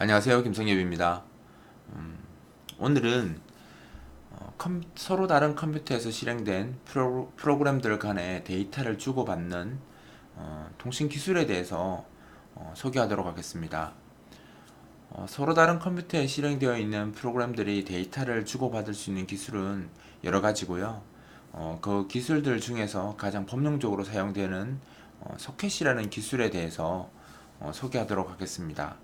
안녕하세요. 김성엽입니다. 오늘은 서로 다른 컴퓨터에서 실행된 프로그램들 간의 데이터를 주고받는 통신 기술에 대해서 소개하도록 하겠습니다. 서로 다른 컴퓨터에 실행되어 있는 프로그램들이 데이터를 주고받을 수 있는 기술은 여러 가지고요. 그 기술들 중에서 가장 법령적으로 사용되는 소켓이라는 기술에 대해서 소개하도록 하겠습니다.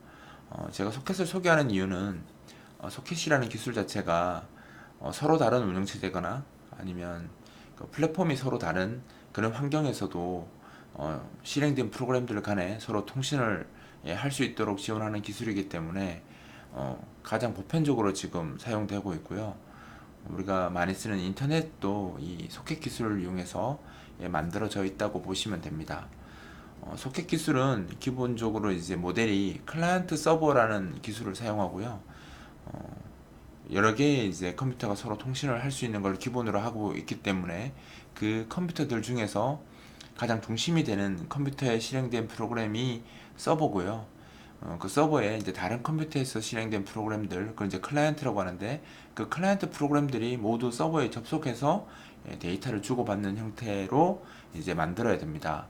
제가 소켓을 소개하는 이유는 소켓이라는 기술 자체가 서로 다른 운영체제거나 아니면 그 플랫폼이 서로 다른 그런 환경에서도 실행된 프로그램들 간에 서로 통신을 할 수 있도록 지원하는 기술이기 때문에 가장 보편적으로 지금 사용되고 있고요. 우리가 많이 쓰는 인터넷도 이 소켓 기술을 이용해서 만들어져 있다고 보시면 됩니다. 소켓 기술은 기본적으로 이제 모델이 클라이언트 서버라는 기술을 사용하고요. 여러 개의 이제 컴퓨터가 서로 통신을 할 수 있는 걸 기본으로 하고 있기 때문에 그 컴퓨터들 중에서 가장 중심이 되는 컴퓨터에 실행된 프로그램이 서버고요. 그 서버에 이제 다른 컴퓨터에서 실행된 프로그램들, 그걸 이제 클라이언트라고 하는데 그 클라이언트 프로그램들이 모두 서버에 접속해서 데이터를 주고받는 형태로 이제 만들어야 됩니다.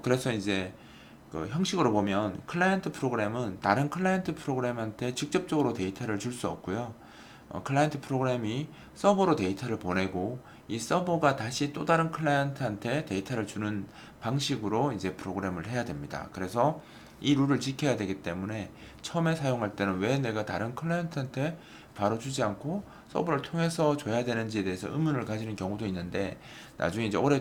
그래서 이제 그 형식으로 보면 클라이언트 프로그램은 다른 클라이언트 프로그램한테 직접적으로 데이터를 줄 수 없고요. 클라이언트 프로그램이 서버로 데이터를 보내고 이 서버가 다시 또 다른 클라이언트한테 데이터를 주는 방식으로 이제 프로그램을 해야 됩니다. 그래서 이 룰을 지켜야 되기 때문에 처음에 사용할 때는 왜 내가 다른 클라이언트한테 바로 주지 않고 서버를 통해서 줘야 되는지에 대해서 의문을 가지는 경우도 있는데 나중에 이제 오래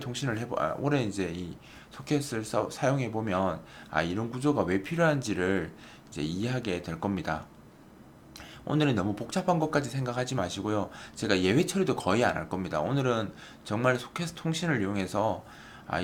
이제 이 소켓을 사용해 보면 이런 구조가 왜 필요한지를 이제 이해하게 될 겁니다. 오늘은 너무 복잡한 것까지 생각하지 마시고요. 제가 예외 처리도 거의 안 할 겁니다. 오늘은 정말 소켓 통신을 이용해서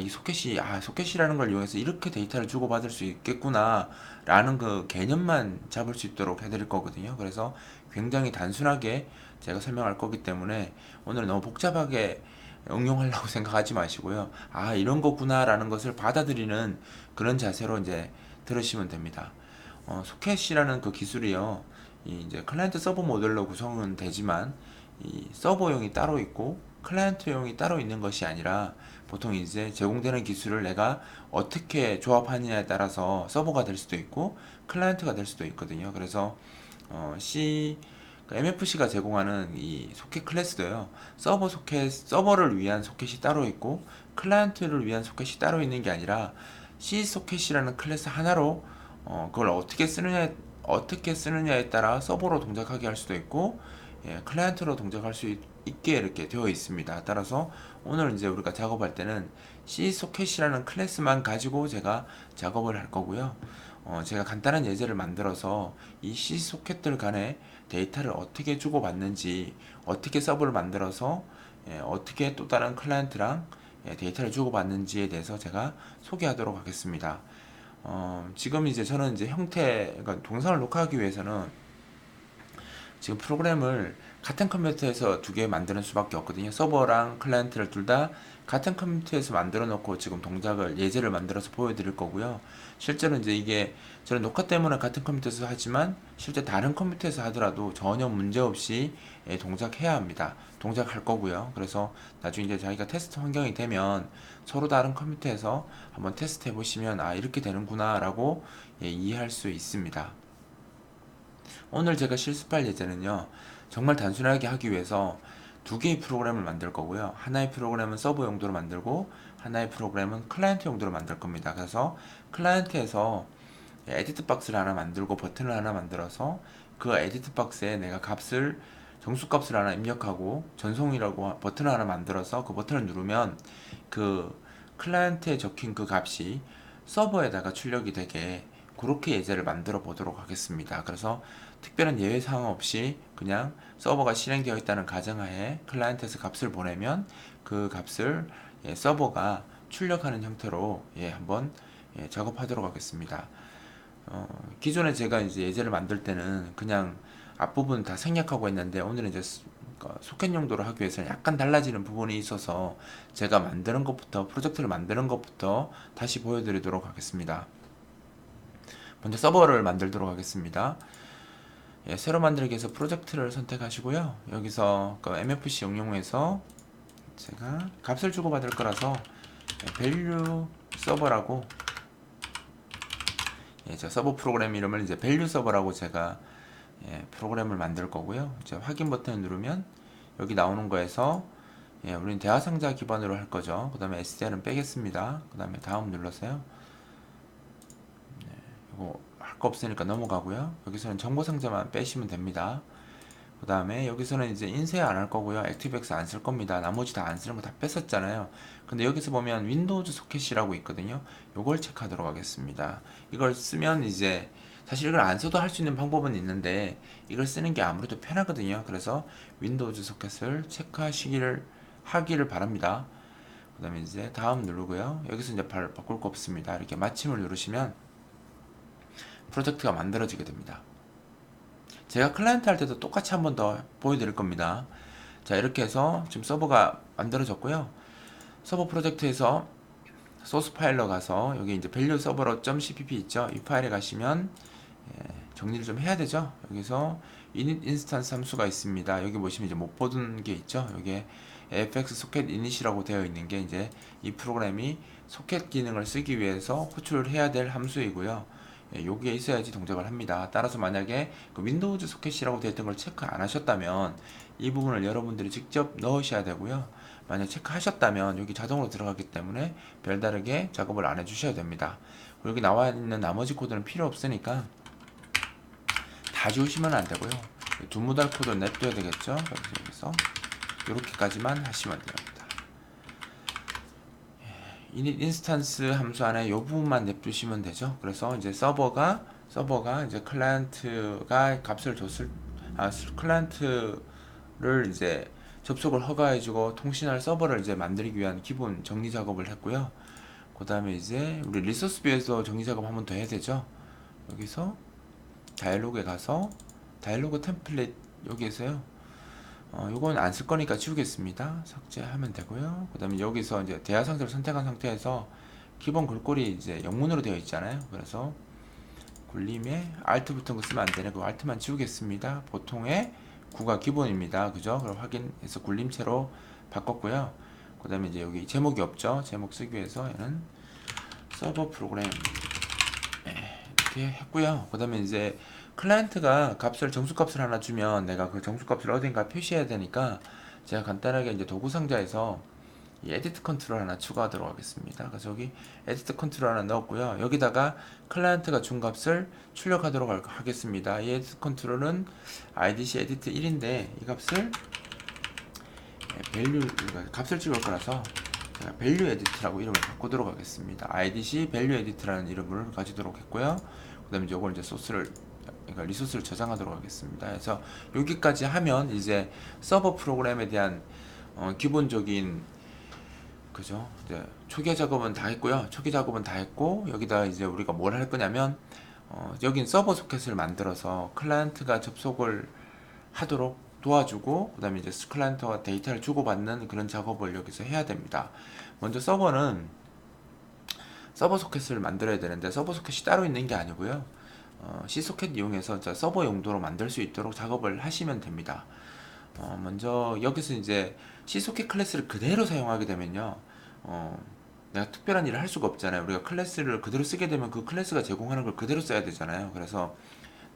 소켓이라는 걸 이용해서 이렇게 데이터를 주고받을 수 있겠구나 라는 그 개념만 잡을 수 있도록 해드릴 거거든요. 그래서 굉장히 단순하게 제가 설명할 거기 때문에 오늘은 너무 복잡하게 응용하려고 생각하지 마시고요. 이런 거구나 라는 것을 받아들이는 그런 자세로 이제 들으시면 됩니다. 소켓이라는 그 기술이요. 이 이제 클라이언트 서버 모델로 구성은 되지만 이 서버용이 따로 있고 클라이언트용이 따로 있는 것이 아니라 보통 이제 제공되는 기술을 내가 어떻게 조합하느냐에 따라서 서버가 될 수도 있고 클라이언트가 될 수도 있거든요. 그래서 MFC가 제공하는 이 소켓 클래스도요. 서버를 위한 소켓이 따로 있고 클라이언트를 위한 소켓이 따로 있는 게 아니라 C 소켓이라는 클래스 하나로 그걸 어떻게 쓰느냐에 따라 서버로 동작하게 할 수도 있고 클라이언트로 동작할 수 있게 이렇게 되어 있습니다. 따라서 오늘 이제 우리가 작업할 때는 C 소켓이라는 클래스만 가지고 제가 작업을 할 거고요. 제가 간단한 예제를 만들어서 이 C 소켓들 간에 데이터를 어떻게 주고받는지, 어떻게 서버를 만들어서 어떻게 또 다른 클라이언트랑 데이터를 주고받는지에 대해서 제가 소개하도록 하겠습니다. 지금 이제 저는 이제 그러니까 동영상을 녹화하기 위해서는 지금 프로그램을 같은 컴퓨터에서 두 개 만드는 수밖에 없거든요. 서버랑 클라이언트를 둘 다 같은 컴퓨터에서 만들어 놓고 지금 예제를 만들어서 보여드릴 거고요. 실제로 이제 이게 저는 녹화 때문에 같은 컴퓨터에서 하지만 실제 다른 컴퓨터에서 하더라도 전혀 문제 없이 동작해야 합니다. 동작할 거고요. 그래서 나중에 이제 자기가 테스트 환경이 되면 서로 다른 컴퓨터에서 한번 테스트 해보시면 이렇게 되는구나 라고 이해할 수 있습니다. 오늘 제가 실습할 예제는요, 정말 단순하게 하기 위해서 두 개의 프로그램을 만들 거고요. 하나의 프로그램은 서버 용도로 만들고, 하나의 프로그램은 클라이언트 용도로 만들 겁니다. 그래서 클라이언트에서 에디트 박스를 하나 만들고 버튼을 하나 만들어서 그 에디트 박스에 내가 정수값을 하나 입력하고 전송이라고 버튼을 하나 만들어서 그 버튼을 누르면 그 클라이언트에 적힌 그 값이 서버에다가 출력이 되게 그렇게 예제를 만들어 보도록 하겠습니다. 그래서 특별한 예외 사항 없이 그냥 서버가 실행되어 있다는 가정하에 클라이언트에서 값을 보내면 그 값을 서버가 출력하는 형태로 한번 작업하도록 하겠습니다. 기존에 제가 이제 예제를 만들 때는 그냥 앞부분 다 생략하고 했는데 오늘은 이제 소켓 용도로 하기 위해서는 약간 달라지는 부분이 있어서 제가 프로젝트를 만드는 것부터 다시 보여드리도록 하겠습니다. 먼저 서버를 만들도록 하겠습니다. 예, 새로 만들기에서 프로젝트를 선택하시고요. 여기서 그 MFC 응용에서 제가 값을 주고받을 거라서 value 서버라고, 예, 제 서버 프로그램 이름을 이제 value 서버라고 제가 프로그램을 만들 거고요. 이제 확인 버튼을 누르면 여기 나오는 거에서, 예, 우리는 대화상자 기반으로 할 거죠. 그 다음에 SDR은 빼겠습니다. 그 다음에 다음 눌러서요. 이거 할 거 없으니까 넘어가고요. 여기서는 정보상자만 빼시면 됩니다. 그 다음에 여기서는 이제 인쇄 안 할 거고요. 액티브엑스 안 쓸 겁니다. 나머지 다 안 쓰는 거 다 뺐었잖아요. 근데 여기서 보면 윈도우즈 소켓이라고 있거든요. 요걸 체크하도록 하겠습니다. 이걸 쓰면 이제 사실 이걸 안 써도 할 수 있는 방법은 있는데 이걸 쓰는 게 아무래도 편하거든요. 그래서 윈도우즈 소켓을 하기를 바랍니다. 그 다음에 이제 다음 누르고요. 여기서 이제 바꿀 거 없습니다. 이렇게 마침을 누르시면 프로젝트가 만들어지게 됩니다. 제가 클라이언트 할 때도 똑같이 한 번 더 보여드릴 겁니다. 자, 이렇게 해서 지금 서버가 만들어졌고요. 서버 프로젝트에서 소스 파일로 가서 여기 이제 value server.cpp 있죠. 이 파일에 가시면, 예, 정리를 좀 해야 되죠. 여기서 init 인스턴스 함수가 있습니다. 여기 보시면 이제 못 보던 게 있죠. 여기에 fx 소켓 init이라고 되어 있는 게 이제 이 프로그램이 소켓 기능을 쓰기 위해서 호출해야 될 함수이고요. 예, 여기에 있어야지 동작을 합니다. 따라서 만약에 그 윈도우즈 소켓이라고 되어 있던 걸 체크 안 하셨다면 이 부분을 여러분들이 직접 넣으셔야 되고요. 만약 체크하셨다면 여기 자동으로 들어가기 때문에 별다르게 작업을 안 해주셔야 됩니다. 여기 나와 있는 나머지 코드는 필요 없으니까 다 지우시면 안 되고요. 두무달 코드를 냅둬야 되겠죠. 그래서 여기서 이렇게까지만 하시면 됩니다. init 인스턴스 함수 안에 이 부분만 냅두시면 되죠. 그래서 이제 서버가 이제 클라이언트가 값을 줬을, 클라이언트를 이제 접속을 허가해주고 통신할 서버를 이제 만들기 위한 기본 정리 작업을 했고요. 그 다음에 이제 우리 리소스 뷰에서 정리 작업 한 번 더 해야 되죠. 여기서 다이얼로그에 가서 다이얼로그 템플릿 여기에서요. 요건 안 쓸 거니까 지우겠습니다. 삭제하면 되고요. 그 다음에 여기서 이제 대화 상태를 선택한 상태에서 기본 글꼴이 이제 영문으로 되어 있잖아요. 그래서 굴림에 Alt 붙은 거 쓰면 안 되네. 그 Alt만 지우겠습니다. 보통의 9가 기본입니다. 그죠? 그럼 확인해서 굴림체로 바꿨고요. 그 다음에 이제 여기 제목이 없죠. 제목 쓰기 위해서 얘는 서버 프로그램 이렇게 했고요. 그 다음에 이제 클라이언트가 정수값을 하나 주면 내가 그 정수값을 어딘가 표시해야 되니까 제가 간단하게 이제 도구 상자에서 이 에디트 컨트롤 하나 추가하도록 하겠습니다. 그래서 여기 에디트 컨트롤 하나 넣었고요. 여기다가 클라이언트가 준 값을 출력하도록 하겠습니다. 이 에디트 컨트롤은 IDC 에디트 1인데 이 값을 값을 찍을 거라서 제가 value edit라고 이름을 바꾸도록 하겠습니다. IDC value edit라는 이름을 가지도록 했고요. 그 다음에 이걸 이제 그러니까 리소스를 저장하도록 하겠습니다. 그래서 여기까지 하면 이제 서버 프로그램에 대한 기본적인, 그죠? 이제 초기 작업은 다 했고요. 초기 작업은 다 했고 여기다 이제 우리가 뭘 할 거냐면 여긴 서버 소켓을 만들어서 클라이언트가 접속을 하도록 도와주고 그 다음에 이제 클라이언트와 데이터를 주고받는 그런 작업을 여기서 해야 됩니다. 먼저 서버는 서버 소켓을 만들어야 되는데 서버 소켓이 따로 있는 게 아니고요. C소켓 이용해서 서버 용도로 만들 수 있도록 작업을 하시면 됩니다. 먼저 여기서 이제 C소켓 클래스를 그대로 사용하게 되면요. 내가 특별한 일을 할 수가 없잖아요. 우리가 클래스를 그대로 쓰게 되면 그 클래스가 제공하는 걸 그대로 써야 되잖아요. 그래서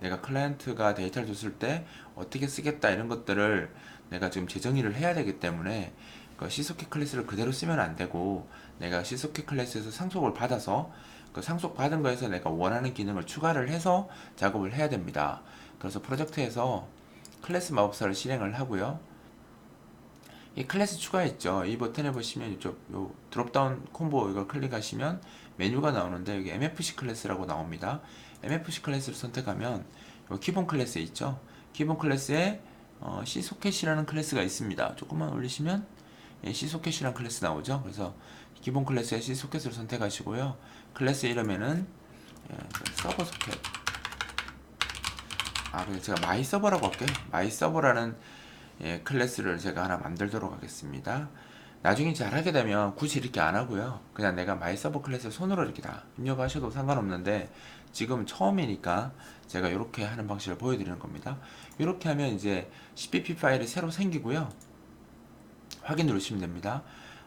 내가 클라이언트가 데이터를 줬을 때 어떻게 쓰겠다 이런 것들을 내가 지금 재정의를 해야 되기 때문에 그 C소켓 클래스를 그대로 쓰면 안 되고 내가 C소켓 클래스에서 상속을 받아서 그 상속 받은 거에서 내가 원하는 기능을 추가를 해서 작업을 해야 됩니다. 그래서 프로젝트에서 클래스 마법사를 실행을 하고요. 이 클래스 추가했죠. 이 버튼에 보시면 이쪽 요 드롭다운 콤보 이걸 클릭하시면 메뉴가 나오는데 여기 MFC 클래스라고 나옵니다. MFC 클래스를 선택하면 요 기본 클래스에 있죠. 기본 클래스에 C소켓이라는 클래스가 있습니다. 조금만 올리시면 C소켓이라는 클래스 나오죠. 그래서 기본 클래스에 C소켓을 선택하시고요. 클래스 이름에는 서버 소켓. 그래서 제가 마이 서버라고 할게요. 마이 서버라는 클래스를 제가 하나 만들도록 하겠습니다. 나중에 잘하게 되면 굳이 이렇게 안 하고요. 그냥 내가 마이 서버 클래스를 손으로 이렇게 다 입력하셔도 상관없는데 지금 처음이니까 제가 이렇게 하는 방식을 보여드리는 겁니다. 이렇게 하면 이제 CPP 파일이 새로 생기고요. 확인 누르시면 됩니다.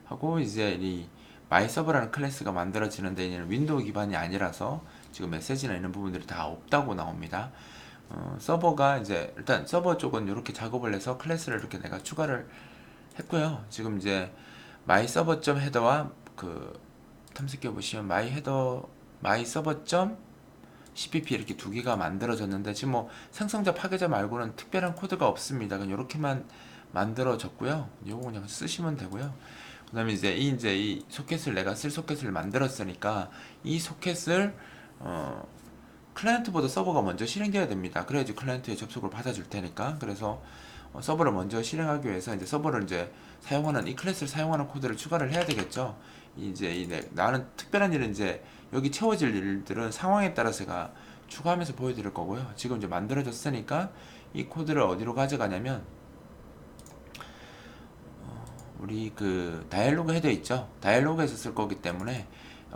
하고 이제 이 마이 서버라는 클래스가 만들어지는데 얘는 윈도우 기반이 아니라서 지금 메시지나 이런 부분들이 다 없다고 나옵니다. 서버가 이제 일단 서버 쪽은 이렇게 작업을 해서 클래스를 이렇게 내가 추가를 했고요. 지금 이제 마이 서버 점 헤더와 그 탐색해 보시면 마이 서버 점 cpp 이렇게 두 개가 만들어졌는데 지금 뭐 생성자 파괴자 말고는 특별한 코드가 없습니다. 그냥 이렇게만 만들어졌고요. 이거 그냥 쓰시면 되고요. 그다음에 이제 이 소켓을 내가 쓸 소켓을 만들었으니까 이 소켓을 클라이언트보다 서버가 먼저 실행되어야 됩니다. 그래야지 클라이언트의 접속을 받아줄 테니까. 그래서 서버를 먼저 실행하기 위해서 이제 서버를 이제 사용하는 이 클래스를 사용하는 코드를 추가를 해야 되겠죠. 나는 특별한 일은 이제 여기 채워질 일들은 상황에 따라서 제가 추가하면서 보여드릴 거고요. 지금 이제 만들어졌으니까 이 코드를 어디로 가져가냐면 우리 그 다이얼로그 헤더 있죠. 다이얼로그에서 쓸 거기 때문에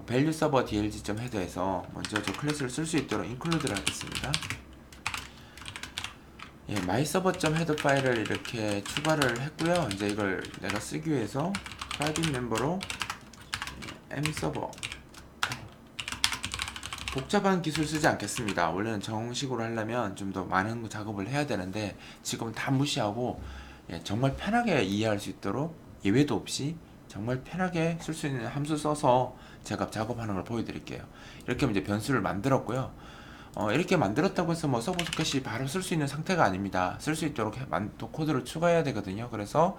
value server dlg 헤더에서 먼저 저 클래스를 쓸 수 있도록 인클루드를 하겠습니다. 예, myserver.header 파일을 이렇게 추가를 했고요. 이제 이걸 내가 쓰기 위해서 private 멤버로 mserver 복잡한 기술 쓰지 않겠습니다. 원래는 정식으로 하려면 좀 더 많은 작업을 해야 되는데 지금은 다 무시하고 정말 편하게 이해할 수 있도록 예외도 없이 정말 편하게 쓸 수 있는 함수 써서 제가 작업하는 걸 보여드릴게요. 이렇게 이제 변수를 만들었고요. 이렇게 만들었다고 해서 뭐 서버 소켓이 바로 쓸 수 있는 상태가 아닙니다. 쓸 수 있도록 또 코드를 추가해야 되거든요. 그래서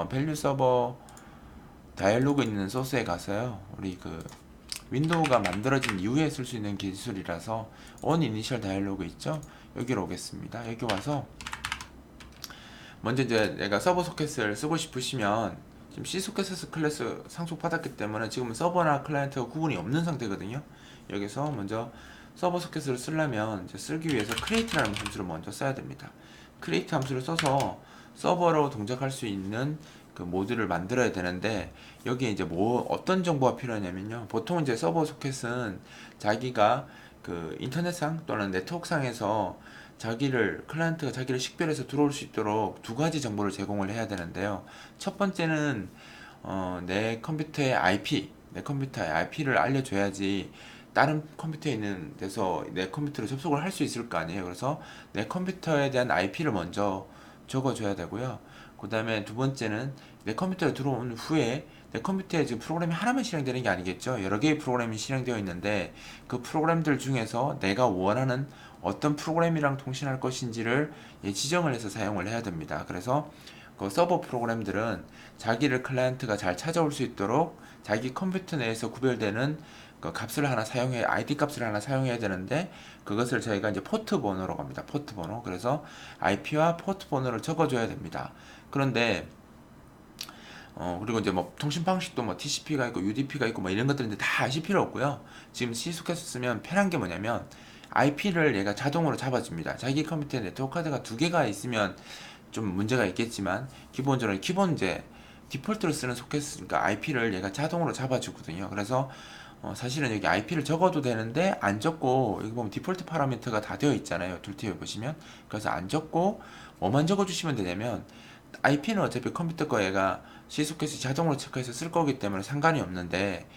밸류 서버 다이얼로그 있는 소스에 가서요. 우리 그 윈도우가 만들어진 이후에 쓸 수 있는 기술이라서 on initial 다이얼로그 있죠? 여기로 오겠습니다. 여기 와서 먼저 이제 내가 서버 소켓을 쓰고 싶으시면 지금 C 소켓에서 클래스 상속 받았기 때문에 지금은 서버나 클라이언트가 구분이 없는 상태거든요. 여기서 먼저 서버 소켓을 쓰려면 이제 쓸기 위해서 create라는 함수를 먼저 써야 됩니다. create 함수를 써서 서버로 동작할 수 있는 그 모드를 만들어야 되는데 여기에 이제 뭐 어떤 정보가 필요하냐면요. 보통 이제 서버 소켓은 자기가 그 인터넷상 또는 네트워크상에서 클라이언트가 자기를 식별해서 들어올 수 있도록 두 가지 정보를 제공을 해야 되는데요. 첫 번째는 내 컴퓨터의 IP를 알려줘야지 다른 컴퓨터에 있는 데서 내 컴퓨터로 접속을 할 수 있을 거 아니에요. 그래서 내 컴퓨터에 대한 IP를 먼저 적어줘야 되고요. 그 다음에 두 번째는 내 컴퓨터에 들어온 후에 내 컴퓨터에 지금 프로그램이 하나만 실행되는 게 아니겠죠. 여러 개의 프로그램이 실행되어 있는데 그 프로그램들 중에서 내가 원하는 어떤 프로그램이랑 통신할 것인지를 지정을 해서 사용을 해야 됩니다. 그래서 그 서버 프로그램들은 자기를 클라이언트가 잘 찾아올 수 있도록 자기 컴퓨터 내에서 구별되는 그 값을 하나 사용해 ID 값을 하나 사용해야 되는데 그것을 저희가 이제 포트 번호로 갑니다. 포트 번호. 그래서 IP와 포트 번호를 적어줘야 됩니다. 그런데 그리고 이제 뭐 통신 방식도 뭐 TCP가 있고 UDP가 있고 뭐 이런 것들인데 다 아실 필요 없고요. 지금 C소켓을 쓰면 편한 게 뭐냐면 IP를 얘가 자동으로 잡아줍니다. 자기 컴퓨터에 네트워크 카드가 두 개가 있으면 좀 문제가 있겠지만 기본적으로 기본 이제 디폴트로 쓰는 소켓 그러니까 IP를 얘가 자동으로 잡아주거든요. 그래서 사실은 여기 IP를 적어도 되는데 안 적고 여기 보면 디폴트 파라미터가 다 되어 있잖아요. 툴팁에 보시면 그래서 안 적고 뭐만 적어주시면 되냐면 IP는 어차피 컴퓨터 거 얘가 C소켓이 자동으로 체크해서 쓸 거기 때문에 상관이 없는데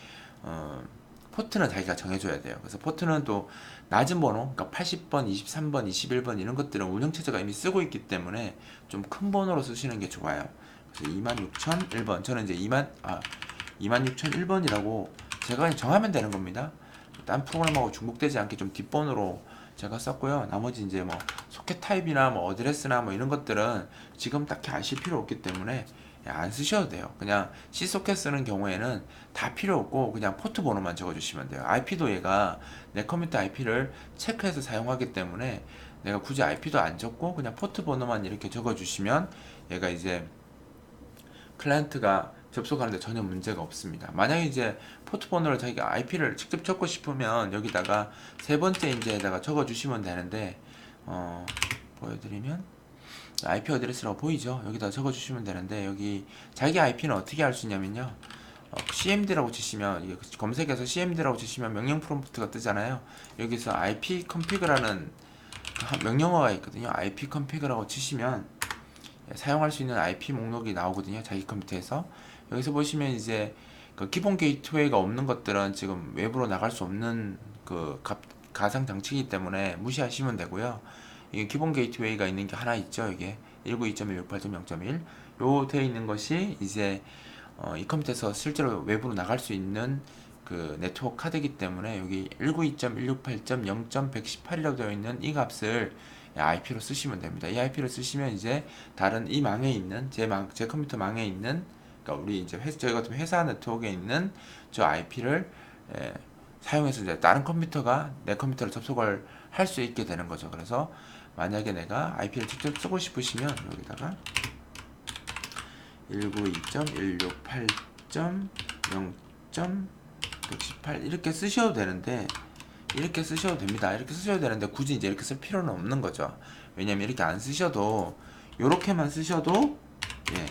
포트는 자기가 정해줘야 돼요. 그래서 포트는 또 낮은 번호, 그러니까 80번, 23번, 21번 이런 것들은 운영체제가 이미 쓰고 있기 때문에 좀 큰 번호로 쓰시는 게 좋아요. 그래서 26001번, 저는 이제 26001번이라고 제가 그냥 정하면 되는 겁니다. 딴 프로그램하고 중복되지 않게 좀 뒷번호로 제가 썼고요. 나머지 이제 뭐 소켓 타입이나 뭐 어드레스나 뭐 이런 것들은 지금 딱히 아실 필요 없기 때문에 안 쓰셔도 돼요. 그냥 C소켓 쓰는 경우에는 다 필요 없고 그냥 포트 번호만 적어주시면 돼요. IP도 얘가 내 컴퓨터 IP를 체크해서 사용하기 때문에 내가 굳이 IP도 안 적고 그냥 포트 번호만 이렇게 적어주시면 얘가 이제 클라이언트가 접속하는데 전혀 문제가 없습니다. 만약에 이제 포트 번호를 자기가 IP를 직접 적고 싶으면 여기다가 세 번째 인제에다가 적어주시면 되는데 보여드리면 IP 어드레스라고 보이죠? 여기다 적어주시면 되는데, 여기 자기 IP는 어떻게 할 수 있냐면요, cmd라고 치시면, 이게 검색해서 cmd라고 치시면 명령 프롬프트가 뜨잖아요. 여기서 ipconfig라는 명령어가 있거든요. ipconfig라고 치시면 사용할 수 있는 IP 목록이 나오거든요. 자기 컴퓨터에서. 여기서 보시면 이제 그 기본 게이트웨이가 없는 것들은 지금 외부로 나갈 수 없는 그 가상 장치이기 때문에 무시하시면 되고요. 이게 기본 게이트웨이가 있는 게 하나 있죠. 이게 192.168.0.1 요 돼 있는 것이 이제 이 컴퓨터에서 실제로 외부로 나갈 수 있는 그 네트워크 카드이기 때문에 여기 192.168.0.118이라고 되어 있는 이 값을 IP로 쓰시면 됩니다. 이 IP를 쓰시면 이제 다른 이 망에 있는 제 컴퓨터 망에 있는, 그러니까 우리 이제 저희 같은 회사 네트워크에 있는 저 IP를 사용해서 이제 다른 컴퓨터가 내 컴퓨터를 접속을 할 수 있게 되는 거죠. 그래서 만약에 내가 IP를 직접 쓰고 싶으시면 여기다가 192.168.0.118 이렇게 쓰셔도 되는데, 이렇게 쓰셔도 됩니다. 이렇게 쓰셔도 되는데 굳이 이제 이렇게 쓸 필요는 없는 거죠. 왜냐면 이렇게 안 쓰셔도, 요렇게만 쓰셔도,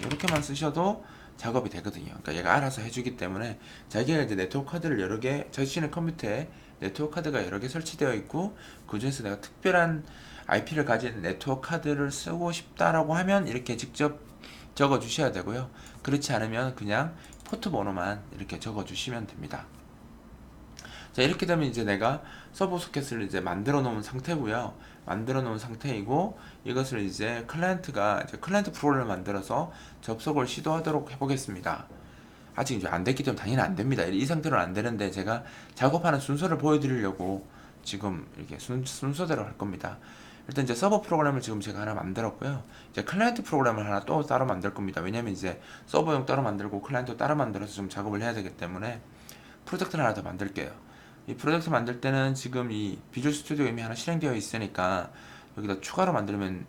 요렇게만 쓰셔도 작업이 되거든요. 그러니까 얘가 알아서 해주기 때문에, 자기가 이제 네트워크 카드를 여러 개, 자신의 컴퓨터에 네트워크 카드가 여러 개 설치되어 있고, 그 중에서 내가 특별한 IP를 가진 네트워크 카드를 쓰고 싶다라고 하면 이렇게 직접 적어 주셔야 되고요. 그렇지 않으면 그냥 포트 번호만 이렇게 적어 주시면 됩니다. 자, 이렇게 되면 이제 내가 서버 소켓을 이제 만들어 놓은 상태고요. 만들어 놓은 상태이고, 이것을 이제 클라이언트가 이제 클라이언트 프로그램을 만들어서 접속을 시도하도록 해보겠습니다. 아직 이제 안 됐기 때문에 당연히 안 됩니다. 이 상태로는 안 되는데, 제가 작업하는 순서를 보여드리려고 지금 이렇게 순서대로 할 겁니다. 일단 이제 서버 프로그램을 지금 제가 하나 만들었고요. 이제 클라이언트 프로그램을 하나 또 따로 만들 겁니다. 왜냐면 이제 서버용 따로 만들고 클라이언트 따로 만들어서 좀 작업을 해야 되기 때문에 프로젝트를 하나 더 만들게요. 이 프로젝트 만들 때는 지금 이 비주얼 스튜디오 이미 하나 실행되어 있으니까 여기다 추가로 만들면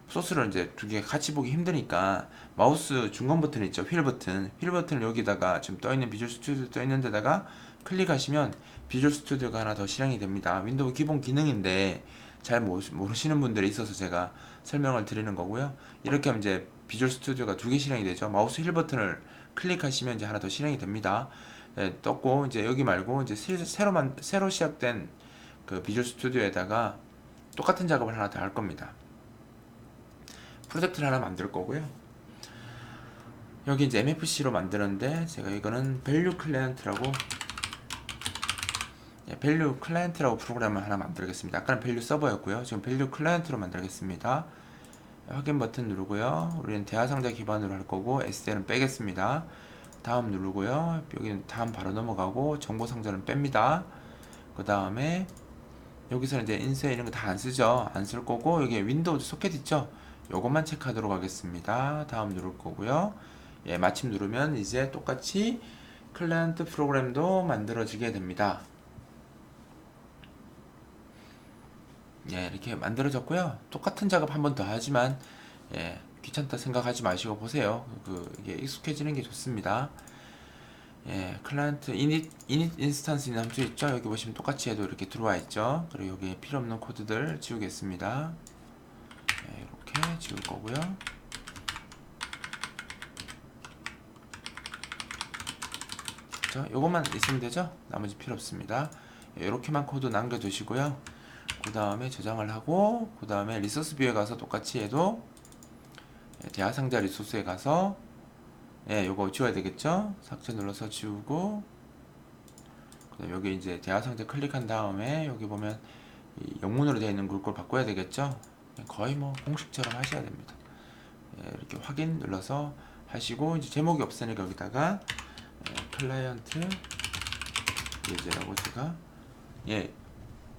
소스를 이제 두 개 같이 보기 힘드니까, 마우스 중간 버튼 있죠, 휠 버튼을 여기다가 지금 떠 있는 비주얼 스튜디오 떠 있는 데다가 클릭하시면 비주얼 스튜디오가 하나 더 실행이 됩니다. 윈도우 기본 기능인데 잘 모르시는 분들이 있어서 제가 설명을 드리는 거고요. 이렇게 하면 이제 비주얼 스튜디오가 두 개 실행이 되죠. 마우스 휠 버튼을 클릭하시면 이제 하나 더 실행이 됩니다. 떴고, 이제 여기 말고 이제 새로 시작된 그 비주얼 스튜디오에다가 똑같은 작업을 하나 더 할 겁니다. 프로젝트를 하나 만들 거고요. 여기 이제 MFC로 만드는데, 제가 이거는 밸류 클라이언트라고 프로그램을 하나 만들겠습니다. 아까는 밸류 서버였고요. 지금 밸류 클라이언트로 만들겠습니다. 확인 버튼 누르고요. 우리는 대화 상자 기반으로 할 거고, SL은 빼겠습니다. 다음 누르고요. 여기는 다음 바로 넘어가고, 정보 상자는 뺍니다. 그 다음에 여기서는 이제 인쇄 이런 거 다 안 쓰죠. 안 쓸 거고, 여기 윈도우 소켓 있죠. 요것만 체크하도록 하겠습니다. 다음 누를 거고요. 마침 누르면 이제 똑같이 클라이언트 프로그램도 만들어지게 됩니다. 이렇게 만들어졌고요. 똑같은 작업 한 번 더 하지만 귀찮다 생각하지 마시고 보세요. 이게 익숙해지는 게 좋습니다. 클라이언트 init 인스턴스 있는 함수 있죠. 여기 보시면 똑같이 해도 이렇게 들어와 있죠. 그리고 여기 필요 없는 코드들 지우겠습니다. 이렇게 지울 거고요. 요것만 있으면 되죠. 나머지 필요 없습니다. 이렇게만 코드 남겨두시고요. 그 다음에 저장을 하고, 그 다음에 리소스 뷰에 가서 똑같이 해도 대화 상자 리소스에 가서 요거 지워야 되겠죠. 삭제 눌러서 지우고, 그 다음에 여기 이제 대화 상자 클릭한 다음에 여기 보면 이 영문으로 되어 있는 걸 바꿔야 되겠죠. 거의 뭐 공식처럼 하셔야 됩니다. 이렇게 확인 눌러서 하시고, 이제 제목이 없으니까 여기다가 클라이언트 예제라고 제가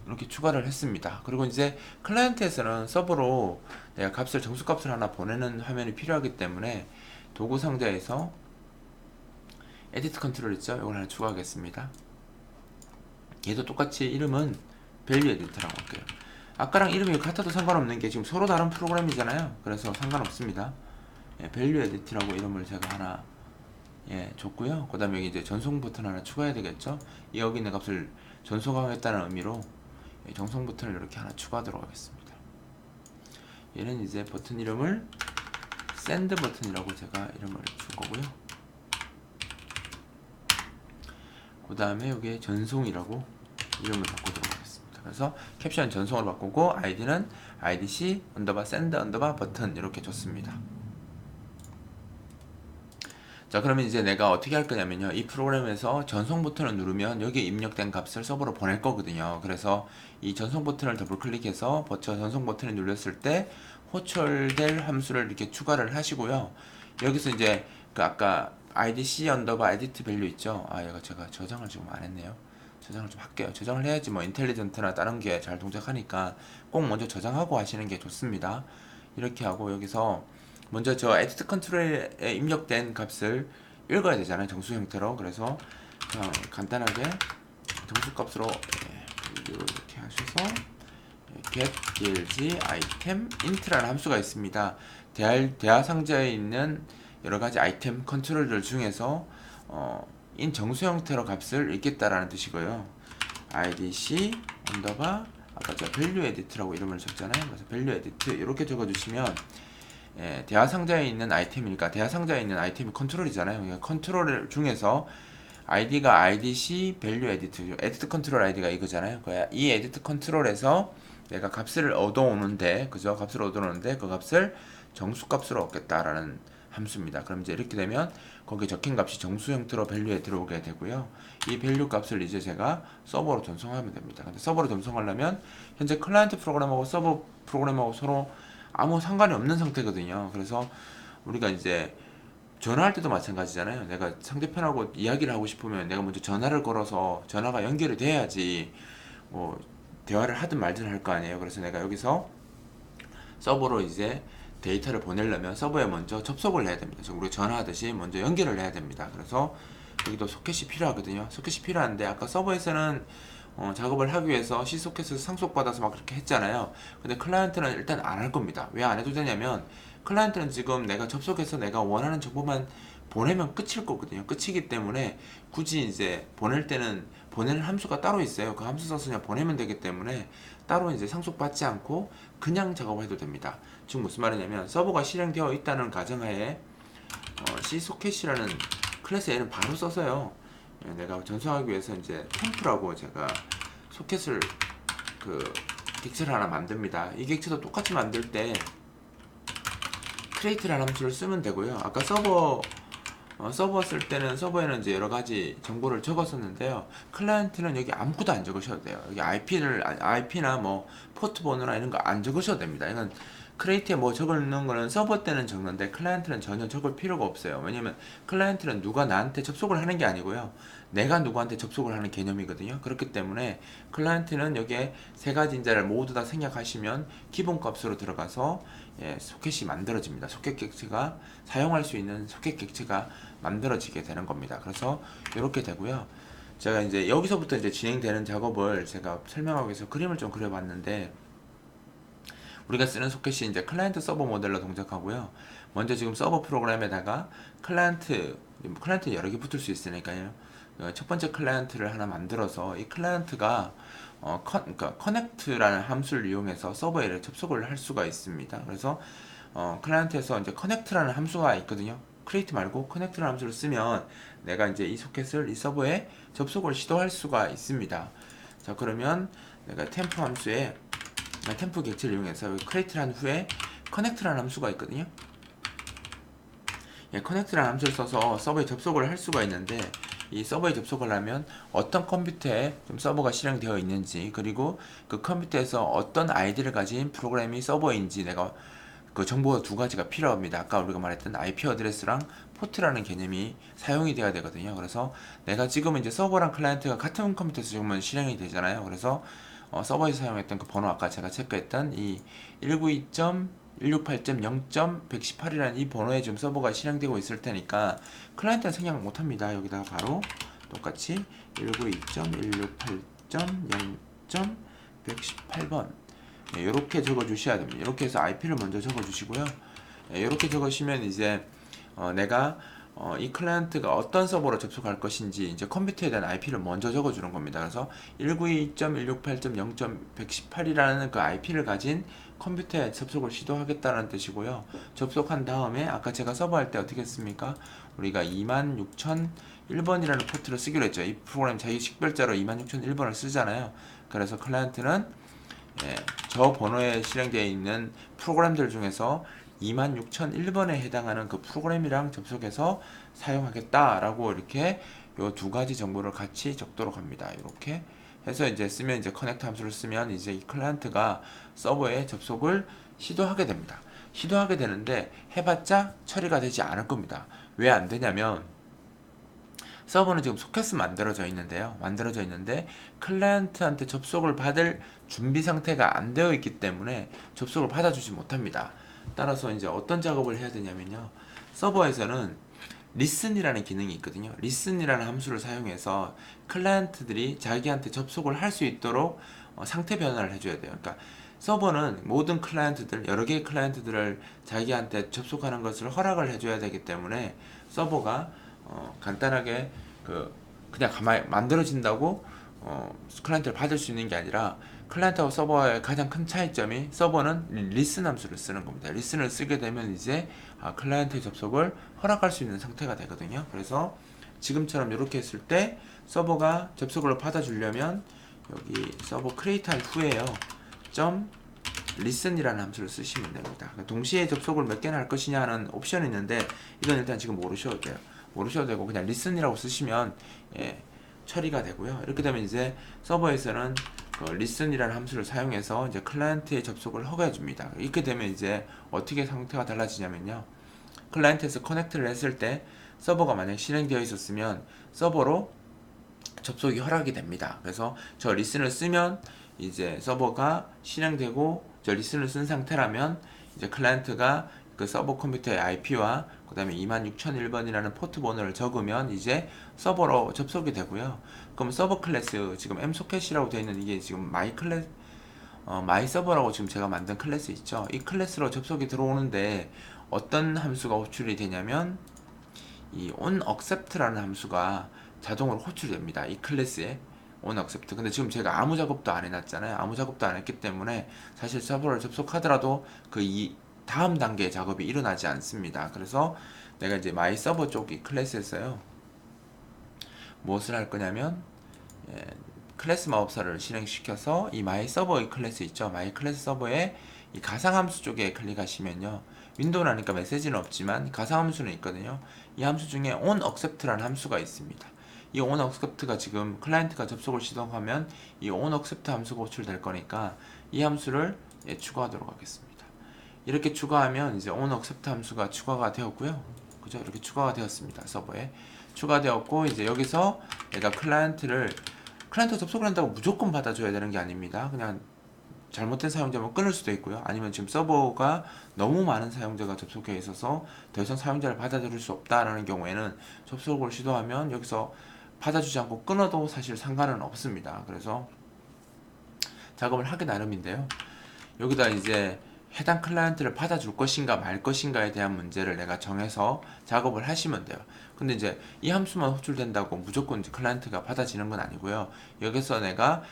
이렇게 추가를 했습니다. 그리고 이제 클라이언트에서는 서버로 내가 정수값을 하나 보내는 화면이 필요하기 때문에 도구 상자에서 에디트 컨트롤 있죠? 이걸 하나 추가하겠습니다. 얘도 똑같이 이름은 밸류 에디터라고 할게요. 아까랑 이름이 같아도 상관없는 게 지금 서로 다른 프로그램이잖아요. 그래서 상관없습니다. 밸류 에디트라고 이름을 제가 하나 줬고요. 그 다음에 여기 이제 전송 버튼 하나 추가해야 되겠죠? 여기 있는 값을 전송하겠다는 의미로 전송 버튼을 이렇게 하나 추가하도록 하겠습니다. 얘는 이제 버튼 이름을 send 버튼이라고 제가 이름을 줄 거고요. 그 다음에 여기에 전송이라고 이름을 바꾸도록 하겠습니다. 그래서 캡션 전송으로 바꾸고 아이디는 idc send 버튼 이렇게 줬습니다. 자, 그러면 이제 내가 어떻게 할 거냐면요, 이 프로그램에서 전송 버튼을 누르면 여기에 입력된 값을 서버로 보낼 거거든요. 그래서 이 전송 버튼을 더블 클릭해서 전송 버튼을 눌렀을 때 호출될 함수를 이렇게 추가를 하시고요. 여기서 이제 그 아까 idc edit value 있죠. 얘가 제가 저장을 지금 안 했네요. 저장을 좀 할게요. 저장을 해야지 뭐 인텔리전트나 다른 게 잘 동작하니까 꼭 먼저 저장하고 하시는 게 좋습니다. 이렇게 하고 여기서 먼저 저 edit 컨트롤에 입력된 값을 읽어야 되잖아요, 정수 형태로. 그래서 그냥 간단하게 정수 값으로 이렇게 하셔서 get dlg item int라는 함수가 있습니다. 대화 상자에 있는 여러 가지 아이템 컨트롤들 중에서 인 정수 형태로 값을 읽겠다라는 뜻이고요. idc 아까 제가 value edit라고 이름을 줬잖아요. 그래서 value edit 이렇게 적어주시면 대화 상자에 있는 아이템이니까 대화 상자에 있는 아이템이 컨트롤이잖아요. 그러니까 컨트롤 중에서 id가 idc value edit 컨트롤 id가 이거잖아요. 이 edit 컨트롤에서 내가 값을 얻어오는데, 그죠? 값을 얻어오는데 그 값을 정수 값으로 얻겠다라는 함수입니다. 그럼 이제 이렇게 되면 거기에 적힌 값이 정수 형태로 밸류에 들어오게 되고요. 이 밸류 값을 이제 제가 서버로 전송하면 됩니다. 근데 서버로 전송하려면 현재 클라이언트 프로그램하고 서버 프로그램하고 서로 아무 상관이 없는 상태거든요. 그래서 우리가 이제 전화할 때도 마찬가지잖아요. 내가 상대편하고 이야기를 하고 싶으면 내가 먼저 전화를 걸어서 전화가 연결이 돼야지 뭐 대화를 하든 말든 할 거 아니에요. 그래서 내가 여기서 서버로 이제 데이터를 보내려면 서버에 먼저 접속을 해야 됩니다. 우리가 전화하듯이 먼저 연결을 해야 됩니다. 그래서 여기도 소켓이 필요하거든요. 소켓이 필요한데 아까 서버에서는 작업을 하기 위해서 C소켓에서 상속받아서 막 그렇게 했잖아요. 근데 클라이언트는 일단 안 할 겁니다. 왜 안 해도 되냐면 클라이언트는 지금 내가 접속해서 내가 원하는 정보만 보내면 끝일 거거든요. 끝이기 때문에 굳이 이제 보낼 때는 보내는 함수가 따로 있어요. 그 함수 써서 그냥 보내면 되기 때문에 따로 이제 상속받지 않고 그냥 작업을 해도 됩니다. 지금 무슨 말이냐면 서버가 실행되어 있다는 가정하에 C소켓이라는 클래스 얘는 바로 써서요. 내가 전송하기 위해서 이제 템프라고 제가 소켓을 그 객체를 하나 만듭니다. 이 객체도 똑같이 만들 때 create라는 함수를 쓰면 되고요. 아까 서버 쓸 때는 서버에는 이제 여러 가지 정보를 적었었는데요. 클라이언트는 여기 아무것도 안 적으셔도 돼요. 여기 IP나 뭐 포트 번호나 이런 거 안 적으셔도 됩니다. 이건 크리에이트에 뭐 적는 거는 서버 때는 적는데 클라이언트는 전혀 적을 필요가 없어요. 왜냐면 클라이언트는 누가 나한테 접속을 하는 게 아니고요. 내가 누구한테 접속을 하는 개념이거든요. 그렇기 때문에 클라이언트는 여기에 세 가지 인자를 모두 다 생략하시면 기본 값으로 들어가서 소켓이 만들어집니다. 소켓 객체가 사용할 수 있는 소켓 객체가 만들어지게 되는 겁니다. 그래서 이렇게 되고요. 제가 이제 여기서부터 이제 진행되는 작업을 제가 설명하기 위해서 그림을 좀 그려봤는데, 우리가 쓰는 소켓이 이제 클라이언트 서버 모델로 동작하고요. 먼저 지금 서버 프로그램에다가 클라이언트 여러 개 붙을 수 있으니까요. 첫 번째 클라이언트를 하나 만들어서 이 클라이언트가 그러니까 connect라는 함수를 이용해서 서버에 접속을 할 수가 있습니다. 그래서 클라이언트에서 이제 connect라는 함수가 있거든요. create 말고 connect라는 함수를 쓰면 내가 이제 이 소켓을 이 서버에 접속을 시도할 수가 있습니다. 자, 그러면 내가 temp 함수에 temp 객체를 이용해서 create란 후에 connect라는 함수가 있거든요. connect라는 함수를 써서 서버에 접속을 할 수가 있는데, 이 서버에 접속을 하면 어떤 컴퓨터에 좀 서버가 실행되어 있는지, 그리고 그 컴퓨터에서 어떤 아이디를 가진 프로그램이 서버인지 내가 그 정보가 두 가지가 필요합니다. 아까 우리가 말했던 IP 어드레스랑 포트라는 개념이 사용이 돼야 되거든요. 그래서 내가 지금 이제 서버랑 클라이언트가 같은 컴퓨터에서 지금은 실행이 되잖아요. 그래서 서버에서 사용했던 그 번호, 아까 제가 체크했던 이 192.168.0.118이라는 이 번호에 지금 서버가 실행되고 있을 테니까 클라이언트는 생략 못합니다. 여기다가 바로 똑같이 192.168.0.118번 이렇게 적어 주셔야 됩니다. 이렇게 해서 IP를 먼저 적어 주시고요. 이렇게 적으시면 이제 내가 이 클라이언트가 어떤 서버로 접속할 것인지 이제 컴퓨터에 대한 IP를 먼저 적어주는 겁니다. 그래서 192.168.0.118이라는 그 IP를 가진 컴퓨터에 접속을 시도하겠다는 뜻이고요. 접속한 다음에 아까 제가 서버할 때 어떻게 했습니까? 우리가 26001번이라는 포트를 쓰기로 했죠. 이 프로그램 자기 식별자로 26001번을 쓰잖아요. 그래서 클라이언트는 저 번호에 실행되어 있는 프로그램들 중에서 26001번에 해당하는 그 프로그램이랑 접속해서 사용하겠다라고 이렇게 요 두 가지 정보를 같이 적도록 합니다. 이렇게 해서 이제 쓰면 이제 커넥트 함수를 쓰면 이제 이 클라이언트가 서버에 접속을 시도하게 됩니다. 시도하게 되는데 해봤자 처리가 되지 않을 겁니다. 왜 안 되냐면 서버는 지금 소켓이 만들어져 있는데 클라이언트한테 접속을 받을 준비 상태가 안 되어 있기 때문에 접속을 받아주지 못합니다. 따라서 이제 어떤 작업을 해야 되냐면요. 서버에서는 listen이라는 기능이 있거든요. listen이라는 함수를 사용해서 클라이언트들이 자기한테 접속을 할 수 있도록 상태 변화를 해줘야 돼요. 그러니까 서버는 모든 클라이언트들, 여러 개의 클라이언트들을 자기한테 접속하는 것을 허락을 해줘야 되기 때문에 서버가 간단하게 그냥 가만히 만들어진다고 클라이언트를 받을 수 있는 게 아니라 클라이언트하고 서버의 가장 큰 차이점이 서버는 listen 함수를 쓰는 겁니다. listen을 쓰게 되면 이제 클라이언트의 접속을 허락할 수 있는 상태가 되거든요. 그래서 지금처럼 이렇게 했을 때 서버가 접속을 받아주려면 여기 서버 크리에이트 한 후에요. listen이라는 함수를 쓰시면 됩니다. 동시에 접속을 몇 개나 할 것이냐 하는 옵션이 있는데 이건 일단 지금 모르셔도 돼요. 모르셔도 되고 그냥 listen이라고 쓰시면 처리가 되고요. 이렇게 되면 이제 서버에서는 listen이라는 함수를 사용해서 이제 클라이언트의 접속을 허가해 줍니다. 이렇게 되면 이제 어떻게 상태가 달라지냐면요. 클라이언트에서 커넥트를 했을 때 서버가 만약 실행되어 있었으면 서버로 접속이 허락이 됩니다. 그래서 저 listen을 쓰면 이제 서버가 실행되고 저 listen을 쓴 상태라면 이제 클라이언트가 그 서버 컴퓨터의 IP와 그 다음에 26001번이라는 포트 번호를 적으면 이제 서버로 접속이 되고요. 그럼 서버 클래스 지금 msocket이라고 되어 있는 이게 지금 마이 서버라고 지금 제가 만든 클래스 있죠. 이 클래스로 접속이 들어오는데 어떤 함수가 호출이 되냐면 이 onAccept라는 함수가 자동으로 호출이 됩니다. 이 클래스에 onAccept. 근데 지금 제가 아무 작업도 안 해놨잖아요. 아무 작업도 안 했기 때문에 사실 서버를 접속하더라도 이 다음 단계의 작업이 일어나지 않습니다. 그래서 내가 이제 마이 서버 쪽이 클래스에서요. 무엇을 할 거냐면 클래스 마법사를 실행시켜서 이 마이 서버의 클래스 있죠. 마이 클래스 서버에 이 가상함수 쪽에 클릭하시면요. 윈도우는 하니까 메시지는 없지만 가상함수는 있거든요. 이 함수 중에 onAccept라는 함수가 있습니다. 이 onAccept가 지금 클라이언트가 접속을 시도하면 이 onAccept 함수가 호출될 거니까 이 함수를 추가하도록 하겠습니다. 이렇게 추가하면 이제 onAccept 함수가 추가가 되었고요. 그죠? 이렇게 추가가 되었습니다. 서버에 추가되었고 이제 여기서 내가 클라이언트 접속을 한다고 무조건 받아줘야 되는 게 아닙니다. 그냥 잘못된 사용자면 끊을 수도 있고요. 아니면 지금 서버가 너무 많은 사용자가 접속해 있어서 더 이상 사용자를 받아들일 수 없다라는 경우에는 접속을 시도하면 여기서 받아주지 않고 끊어도 사실 상관은 없습니다. 그래서 작업을 하기 나름인데요. 여기다 이제 해당 클라이언트를 받아줄 것인가 말 것인가에 대한 문제를 내가 정해서 작업을 하시면 돼요. 근데 이제 이 함수만 호출된다고 무조건 이제 클라이언트가 받아지는 건 아니고요. 여기서 내가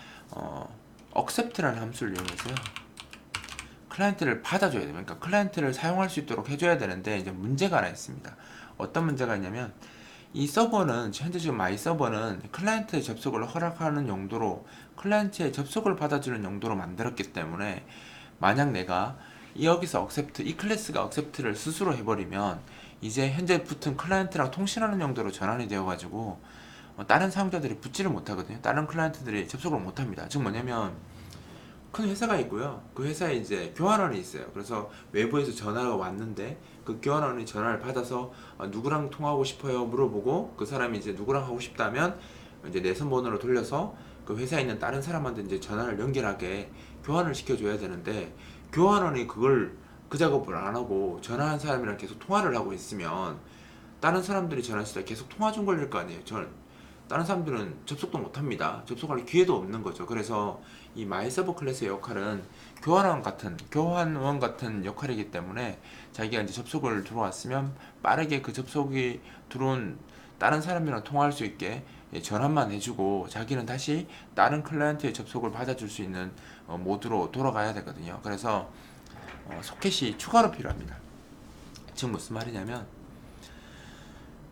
accept라는 함수를 이용해서요. 클라이언트를 받아줘야 돼요. 그러니까 클라이언트를 사용할 수 있도록 해줘야 되는데 이제 문제가 하나 있습니다. 어떤 문제가 있냐면 이 서버는 현재 지금 마이 서버는 클라이언트의 접속을 허락하는 용도로 클라이언트의 접속을 받아주는 용도로 만들었기 때문에 만약 내가 여기서 accept, 이 클래스가 accept를 스스로 해버리면 이제 현재 붙은 클라이언트랑 통신하는 용도로 전환이 되어가지고 다른 사용자들이 붙지를 못하거든요. 다른 클라이언트들이 접속을 못합니다. 즉 뭐냐면 큰 회사가 있고요. 그 회사에 이제 교환원이 있어요. 그래서 외부에서 전화가 왔는데 그 교환원이 전화를 받아서 누구랑 통화하고 싶어요 물어보고 그 사람이 이제 누구랑 하고 싶다면 이제 내선 번호로 돌려서 그 회사에 있는 다른 사람한테 이제 전화를 연결하게 교환을 시켜줘야 되는데 교환원이 그 작업을 안 하고 전화한 사람이랑 계속 통화를 하고 있으면 다른 사람들이 전화했을 때 계속 통화 중 걸릴 거 아니에요. 다른 사람들은 접속도 못합니다. 접속할 기회도 없는 거죠. 그래서 이 마이 서버 클래스의 역할은 교환원 같은 역할이기 때문에 자기가 이제 접속을 들어왔으면 빠르게 그 접속이 들어온 다른 사람이랑 통화할 수 있게 전환만 해주고 자기는 다시 다른 클라이언트의 접속을 받아줄 수 있는 모드로 돌아가야 되거든요. 그래서 소켓이 추가로 필요합니다. 지금 무슨 말이냐면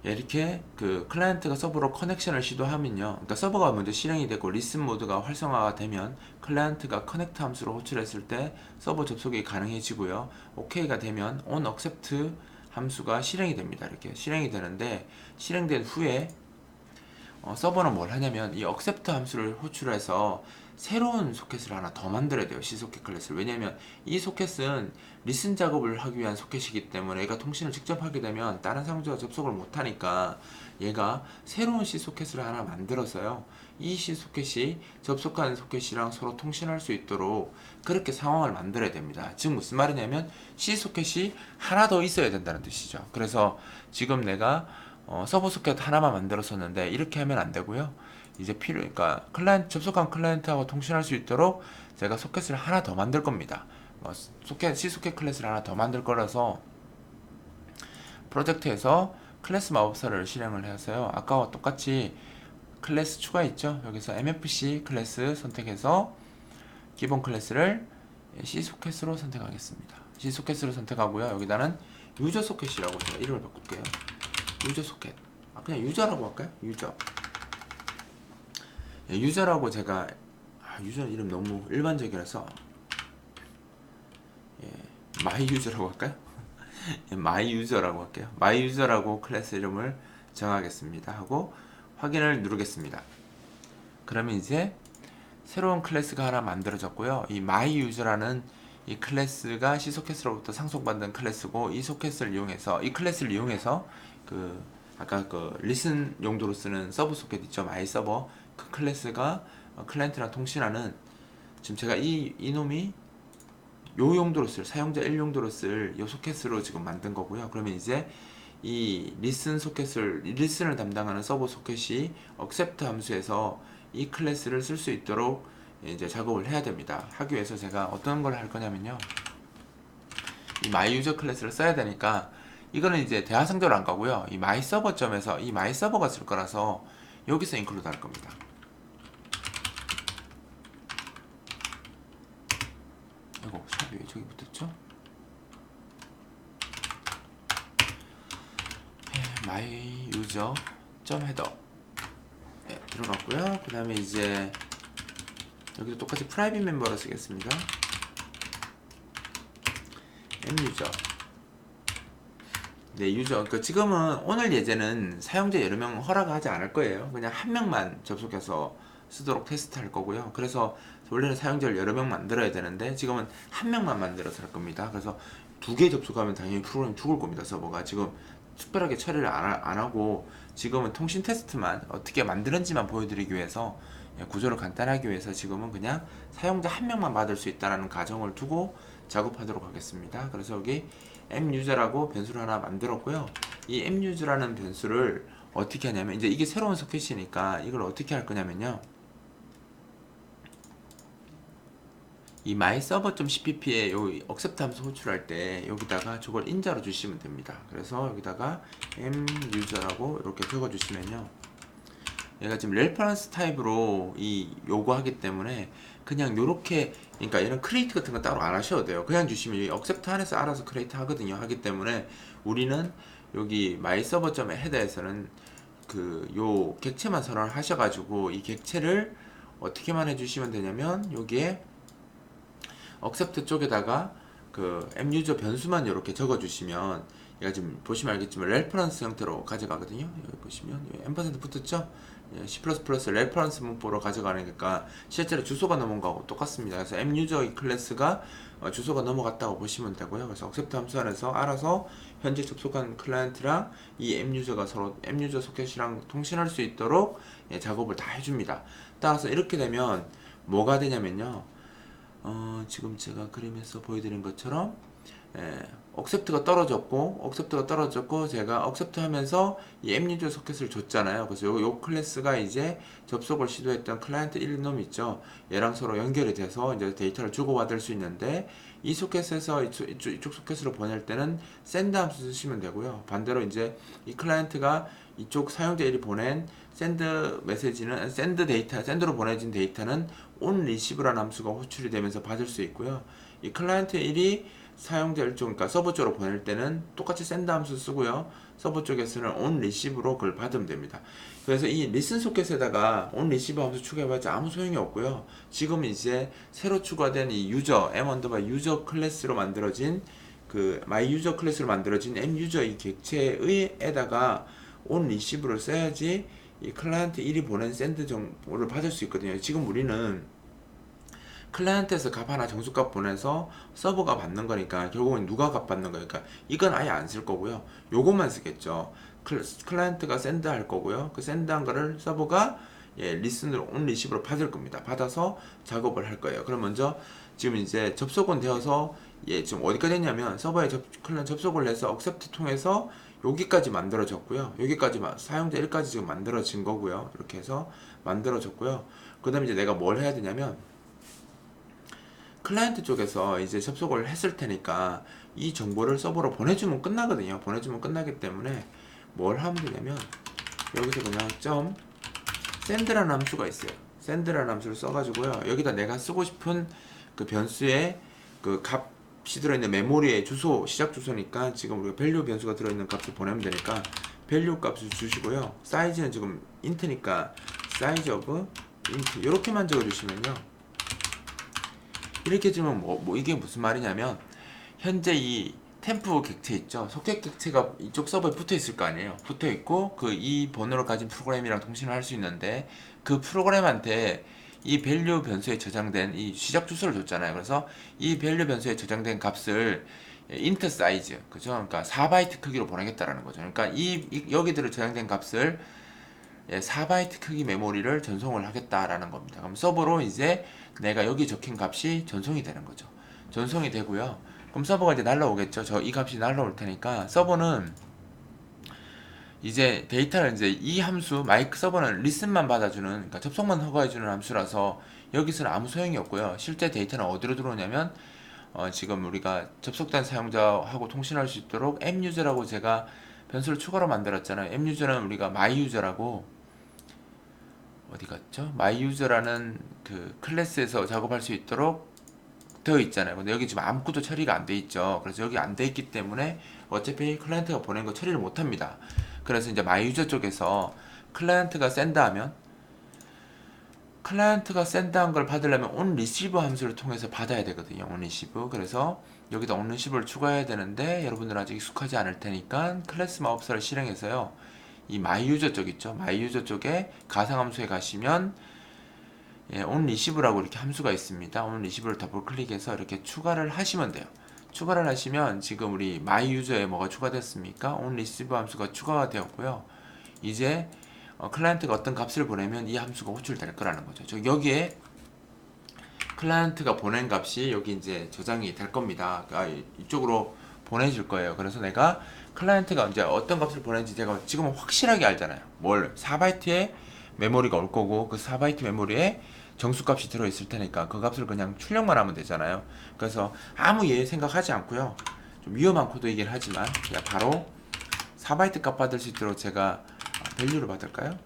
이렇게 그 클라이언트가 서버로 커넥션을 시도하면요, 그러니까 서버가 먼저 실행이 되고 리슨 모드가 활성화가 되면 클라이언트가 커넥트 함수를 호출했을 때 서버 접속이 가능해지고요, OK가 되면 on accept 함수가 실행이 됩니다. 이렇게 실행이 되는데, 실행된 후에 서버는 뭘 하냐면 이 accept 함수를 호출해서 새로운 소켓을 하나 더 만들어야 돼요. C소켓 클래스를. 왜냐면 이 소켓은 리슨 작업을 하기 위한 소켓이기 때문에 얘가 통신을 직접 하게 되면 다른 사용자가 접속을 못하니까 얘가 새로운 C소켓을 하나 만들어서요, 이 C소켓이 접속하는 소켓이랑 서로 통신할 수 있도록 그렇게 상황을 만들어야 됩니다. 즉 무슨 말이냐면 C소켓이 하나 더 있어야 된다는 뜻이죠. 그래서 지금 내가 서버 소켓 하나만 만들었었는데 이렇게 하면 안 되고요. 이제 그러니까 접속한 클라이언트하고 통신할 수 있도록 제가 소켓을 하나 더 만들 겁니다. C소켓 클래스를 하나 더 만들 거라서 프로젝트에서 클래스 마법사를 실행을 해서요, 아까와 똑같이 클래스 추가 있죠. 여기서 MFC 클래스 선택해서 기본 클래스를 C소켓으로 선택하겠습니다. C소켓으로 선택하고요. 여기다는 유저 소켓이라고 제가 이름을 바꿀게요. 유저 소켓. 그냥 유저라고 할까요? 유저. 유저라고 제가 유저 이름 너무 일반적이라서 마이 유저라고 할까요? 마이 유저라고 할게요. 마이 유저라고 클래스 이름을 정하겠습니다. 하고 확인을 누르겠습니다. 그러면 이제 새로운 클래스가 하나 만들어졌고요. 이 마이 유저라는 이 클래스가 C소켓으로부터 상속받은 클래스고, 이 소켓을 이용해서, 이 클래스를 이용해서 그 아까 그 리슨 용도로 쓰는 서브 소켓 있죠, 마이 서버. 그 클래스가 클라이언트랑 통신하는, 지금 제가 이놈이 요 용도로 쓸, 사용자 1 용도로 쓸 요 소켓으로 지금 만든 거고요. 그러면 이제 이 리슨을 담당하는 서버 소켓이 accept 함수에서 이 클래스를 쓸 수 있도록 이제 작업을 해야 됩니다. 하기 위해서 제가 어떤 걸 할 거냐면요, 이 마이 유저 클래스를 써야 되니까 이거는 이제 대화상대로 안 가고요, 이 마이 서버 점에서 이 마이 서버가 쓸 거라서 여기서 인클루드 할 겁니다. 이거 샵이 왜 저기 붙었죠? 마이 유저 점 헤더 들어갔고요. 그 다음에 이제 여기도 똑같이 프라이빗 멤버로 쓰겠습니다. m유저. 네, 유저. 그러니까 지금은 오늘 예제는 사용자 여러 명 허락하지 않을 거예요. 그냥 한 명만 접속해서 쓰도록 테스트 할 거고요. 그래서 원래는 사용자를 여러 명 만들어야 되는데 지금은 한 명만 만들어서 할 겁니다. 그래서 2개 접속하면 당연히 프로그램 죽을 겁니다. 서버가 지금 특별하게 처리를 안 하고 지금은 통신 테스트만 어떻게 만드는지만 보여드리기 위해서, 구조를 간단하게 위해서 지금은 그냥 사용자 한 명만 받을 수 있다는 가정을 두고 작업하도록 하겠습니다. 그래서 여기 mUser라고 변수를 하나 만들었고요. 이 mUser라는 변수를 어떻게 하냐면, 이제 이게 새로운 소켓이니까 이걸 어떻게 할 거냐면요, 이 myserver.cpp에 요 accept 함수 호출할 때 여기다가 저걸 인자로 주시면 됩니다. 그래서 여기다가 mUser라고 이렇게 적어 주시면요, 얘가 지금 레퍼런스 타입으로 요구하기 때문에 그냥 요렇게, 그러니까 얘는 크리에이트 같은 거 따로 안 하셔도 돼요. 그냥 주시면 이 accept 안에서 알아서 크리에이트 하거든요. 하기 때문에 우리는 여기 myserver.의 헤더에서는 그 요 객체만 선언을 하셔가지고 이 객체를 어떻게만 해주시면 되냐면 여기에 accept 쪽에다가 그 muser 변수만 이렇게 적어주시면 얘가 지금 보시면 알겠지만 레퍼런스 형태로 가져가거든요. 여기 보시면 %, 붙었죠? C++ 레퍼런스 문법으로 가져가니까 실제로 주소가 넘어온 거하고 똑같습니다. 그래서 muser 클래스가 주소가 넘어갔다고 보시면 되고요. 그래서 accept 함수 안에서 알아서 현재 접속한 클라이언트랑 이 muser가 서로 muser 소켓이랑 통신할 수 있도록 작업을 다 해줍니다. 따라서 이렇게 되면 뭐가 되냐면요, 지금 제가 그림에서 보여드린 것처럼 억셉트가 떨어졌고 제가 억셉트 하면서 이 앱유저 소켓을 줬잖아요. 그래서 요 클래스가 이제 접속을 시도했던 클라이언트 1놈 있죠. 얘랑 서로 연결이 돼서 이제 데이터를 주고받을 수 있는데 이 소켓에서 이쪽 소켓으로 보낼 때는 send 함수 쓰시면 되고요. 반대로 이제 이 클라이언트가 이쪽 사용자 1이 보낸 send 메시지는 send로 보내진 데이터는 onReceive라는 함수가 호출이 되면서 받을 수 있고요. 이 클라이언트 1이 사용자 1쪽, 그러니까 서버 쪽으로 보낼 때는 똑같이 send 함수 쓰고요. 서버 쪽에서는 onReceive로 그걸 받으면 됩니다. 그래서 이 listen 소켓에다가 onReceive 함수 추가해봤자 아무 소용이 없고요. 지금 이제 새로 추가된 이 유저, m_user 클래스로 만들어진 그 myuser 클래스로 만들어진 mUser 이 객체에다가 onReceive를 써야지 이 클라이언트 1이 보낸 send 정보를 받을 수 있거든요. 지금 우리는 클라이언트에서 값 하나 정수값 보내서 서버가 받는 거니까 결국은 누가 값 받는 거니까 이건 아예 안 쓸 거고요. 요것만 쓰겠죠. 클라이언트가 send 할 거고요. 그 send 한 거를 서버가 리슨으로 온 리시브로 받을 겁니다. 받아서 작업을 할 거예요. 그럼 먼저 지금 이제 접속은 되어서 지금 어디까지 했냐면 서버에 접속을 해서 accept 통해서 여기까지 만들어졌고요. 여기까지 사용자 1까지 지금 만들어진 거고요. 이렇게 해서 만들어졌고요. 그 다음에 이제 내가 뭘 해야 되냐면 클라이언트 쪽에서 이제 접속을 했을 테니까 이 정보를 서버로 보내주면 끝나거든요. 보내주면 끝나기 때문에 뭘 하면 되냐면 여기서 그냥 send라는 함수가 있어요. send라는 함수를 써가지고요. 여기다 내가 쓰고 싶은 그 변수의 그 값이 들어있는 메모리의 주소, 시작 주소니까 지금 우리가 value 변수가 들어있는 값을 보내면 되니까 value 값을 주시고요. 사이즈는 지금 int니까 size of int 이렇게만 적어주시면요. 이렇게 주면 뭐 이게 무슨 말이냐면 현재 이 템프 객체 있죠. 소켓 객체가 이쪽 서버에 붙어 있을 거 아니에요. 붙어 있고 그 이 번호를 가진 프로그램이랑 통신을 할 수 있는데 그 프로그램한테 이 밸류 변수에 저장된 이 시작 주소를 줬잖아요. 그래서 이 밸류 변수에 저장된 값을 int size, 그죠? 그러니까 4바이트 크기로 보내겠다라는 거죠. 그러니까 여기들을 저장된 값을 4바이트 크기 메모리를 전송을 하겠다라는 겁니다. 그럼 서버로 이제 내가 여기 적힌 값이 전송이 되는 거죠. 전송이 되고요. 그럼 서버가 이제 날라오겠죠. 이 값이 날라올 테니까 서버는 이제 데이터를 이제 이 함수 마이크 서버는 리슨만 받아주는, 그러니까 접속만 허가해주는 함수라서 여기서는 아무 소용이 없고요. 실제 데이터는 어디로 들어오냐면 지금 우리가 접속된 사용자하고 통신할 수 있도록 mUser라고 제가 변수를 추가로 만들었잖아요. mUser는 우리가 myUser라고 어디 갔죠? myUser라는 그 클래스에서 작업할 수 있도록 되어 있잖아요. 근데 여기 지금 아무것도 처리가 안 돼 있죠. 그래서 여기 안 돼 있기 때문에 어차피 클라이언트가 보낸 거 처리를 못 합니다. 그래서 이제 myUser 쪽에서 클라이언트가 샌드하면 클라이언트가 샌드한 걸 받으려면 onReceive 함수를 통해서 받아야 되거든요. onReceive. 그래서 여기다 onReceive를 추가해야 되는데 여러분들 아직 익숙하지 않을 테니까 클래스 마법사를 실행해서요. 이 myUser 쪽 있죠. myUser 쪽에 가상함수에 가시면 onReceive라고 이렇게 함수가 있습니다. onReceive를 더블 클릭해서 이렇게 추가를 하시면 돼요. 추가를 하시면 지금 우리 myUser에 뭐가 추가됐습니까? onReceive 함수가 추가가 되었고요. 이제 클라이언트가 어떤 값을 보내면 이 함수가 호출될 거라는 거죠. 여기에 클라이언트가 보낸 값이 여기 이제 저장이 될 겁니다. 이쪽으로 보내줄 거예요. 그래서 내가 클라이언트가 이제 어떤 값을 보내는지 제가 지금은 확실하게 알잖아요. 4바이트의 메모리가 올 거고 그 4바이트 메모리에 정수값이 들어있을 테니까 그 값을 그냥 출력만 하면 되잖아요. 그래서 아무 예 생각하지 않고요. 좀 위험한 코드이긴 하지만 그냥 바로 4바이트 값 받을 수 있도록 제가 밸류를 받을까요?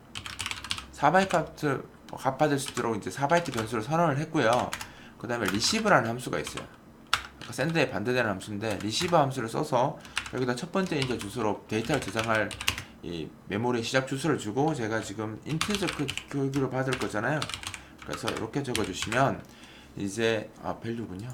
4바이트 값 받을 수 있도록 이제 4바이트 변수를 선언을 했고요. 그 다음에 receive라는 함수가 있어요. send에 반대되는 함수인데 receive 함수를 써서 여기다 첫 번째 인저 주소로 데이터를 저장할 이 메모리 시작 주소를 주고 제가 지금 인티저 크기로 받을 거잖아요. 그래서 이렇게 적어주시면 이제 밸류군요.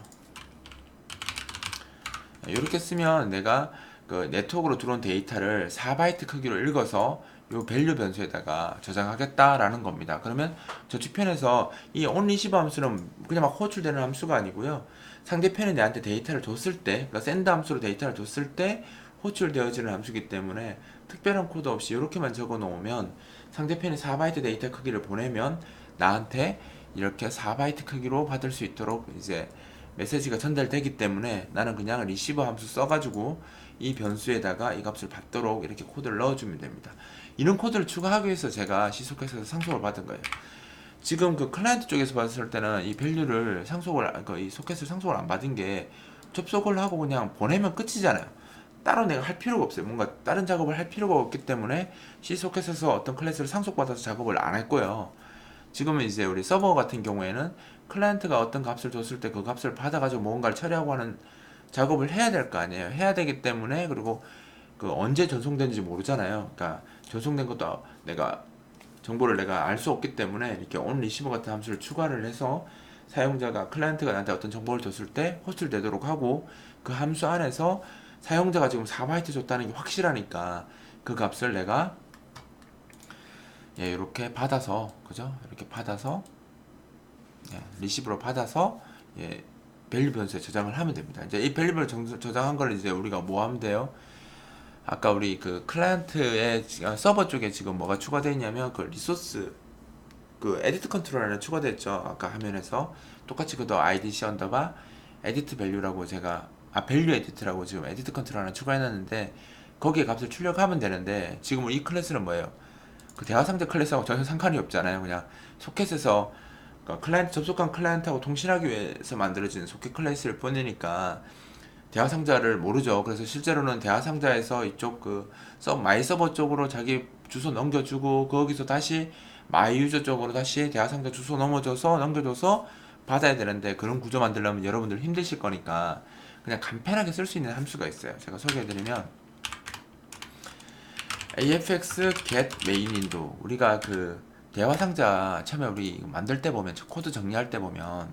이렇게 쓰면 내가 그 네트워크로 들어온 데이터를 4바이트 크기로 읽어서 요 밸류 변수에다가 저장하겠다라는 겁니다. 그러면 저측편에서 이 onReceive 함수는 그냥 막 호출되는 함수가 아니고요. 상대편이 내한테 데이터를 줬을 때, 그러니까 send 함수로 데이터를 줬을 때 호출되어지는 함수이기 때문에 특별한 코드 없이 이렇게만 적어 놓으면 상대편이 4바이트 데이터 크기를 보내면 나한테 이렇게 4바이트 크기로 받을 수 있도록 이제 메시지가 전달되기 때문에 나는 그냥 리시버 함수 써가지고 이 변수에다가 이 값을 받도록 이렇게 코드를 넣어주면 됩니다. 이런 코드를 추가하기 위해서 제가 C소켓에서 상속을 받은 거예요. 지금 그 클라이언트 쪽에서 봤을 때는 이 밸류를 이 소켓을 상속을 안 받은 게 접속을 하고 그냥 보내면 끝이잖아요. 따로 내가 할 필요가 없어요. 뭔가 다른 작업을 할 필요가 없기 때문에 C소켓에서 어떤 클래스를 상속받아서 작업을 안 했고요. 지금은 이제 우리 서버 같은 경우에는 클라이언트가 어떤 값을 줬을 때 그 값을 받아가지고 뭔가를 처리하고 하는 작업을 해야 될 거 아니에요. 해야 되기 때문에, 그리고 그 언제 전송되는지 모르잖아요. 그러니까 전송된 것도 정보를 내가 알 수 없기 때문에 이렇게 on receive 같은 함수를 추가를 해서 사용자가 클라이언트가 나한테 어떤 정보를 줬을 때 호출이 되도록 하고, 그 함수 안에서 사용자가 지금 4바이트 줬다는 게 확실하니까 그 값을 내가 이렇게 받아서, 그죠? 이렇게 받아서 리시브로 받아서 밸류 변수에 저장을 하면 됩니다. 이제 이 밸류 변수 저장한 걸 이제 우리가 뭐 하면 돼요? 아까 우리 그 클라이언트의 서버 쪽에 지금 뭐가 추가되어 있냐면 그 리소스 그 에디트 컨트롤러가 추가됐죠. 아까 화면에서 똑같이 그도 IDC 언더바 에디트 밸류라고 제가 밸류 에디트라고 지금 에디트 컨트롤 하나 추가해놨는데 거기에 값을 출력하면 되는데, 지금 이 클래스는 뭐예요? 그 대화상자 클래스하고 전혀 상관이 없잖아요. 그냥 소켓에서 그러니까 클라이언트 접속한 클라이언트하고 통신하기 위해서 만들어진 소켓 클래스를 보내니까 대화상자를 모르죠. 그래서 실제로는 대화상자에서 이쪽 그 마이 서버 쪽으로 자기 주소 넘겨주고, 거기서 다시 마이 유저 쪽으로 다시 대화상자 주소 넘겨줘서 받아야 되는데, 그런 구조 만들려면 여러분들 힘드실 거니까 그냥 간편하게 쓸 수 있는 함수가 있어요. 제가 소개해드리면 AFX get main window. 우리가 그 대화상자 처음에 우리 만들 때 보면, 코드 정리할 때 보면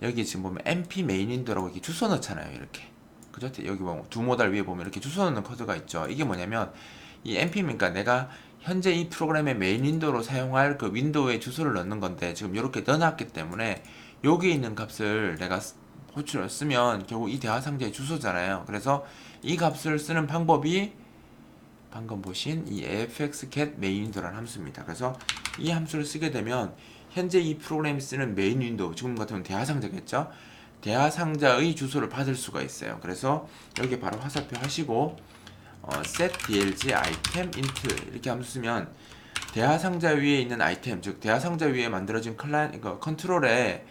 여기 지금 보면 np main window라고 이렇게 주소 넣잖아요. 이렇게, 그죠? 여기 보면 두 모달 위에 보면 이렇게 주소 넣는 코드가 있죠. 이게 뭐냐면 이 np, 그러니까 내가 현재 이 프로그램의 메인 윈도우로 사용할 그 윈도우에 주소를 넣는 건데, 지금 이렇게 넣어놨기 때문에 여기에 있는 값을 내가 호출을 쓰면 결국 이 대화상자의 주소잖아요. 그래서 이 값을 쓰는 방법이 방금 보신 이 fx get main window라는 함수입니다. 그래서 이 함수를 쓰게 되면 현재 이 프로그램이 쓰는 메인 윈도우, 지금 같으면 대화상자겠죠? 대화상자의 주소를 받을 수가 있어요. 그래서 여기 바로 화살표 하시고 set dlg item int 이렇게 함수 쓰면 대화상자 위에 있는 아이템, 즉 대화상자 위에 만들어진 컨트롤에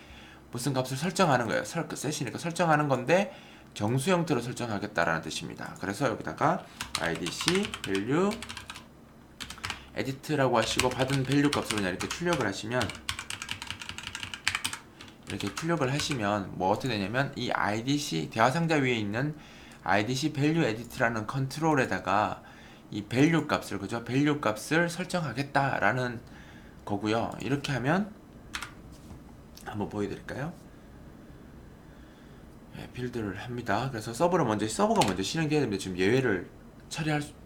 무슨 값을 설정하는 거예요. 셋이니까 설정하는 건데 정수 형태로 설정하겠다라는 뜻입니다. 그래서 여기다가 idc value edit라고 하시고 받은 밸류 값을 그냥 이렇게 출력을 하시면, 뭐 어떻게 되냐면 이 idc 대화상자 위에 있는 idc value edit라는 컨트롤에다가 이 밸류 값을, 그죠? 밸류 값을 설정하겠다라는 거고요. 이렇게 하면 한번 보여드릴까요? 빌드를 합니다. 그래서 서버가 먼저 실행돼야 됩니다. 지금 예외를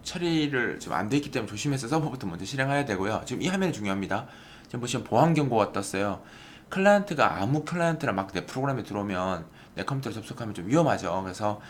처리를 지금 안 돼 있기 때문에 조심해서 서버부터 먼저 실행해야 되고요. 지금 이 화면이 중요합니다. 지금 보시면 보안 경고가 떴어요. 클라이언트가 아무 클라이언트랑 막 내 프로그램에 들어오면 내 컴퓨터로 접속하면 좀 위험하죠. 그래서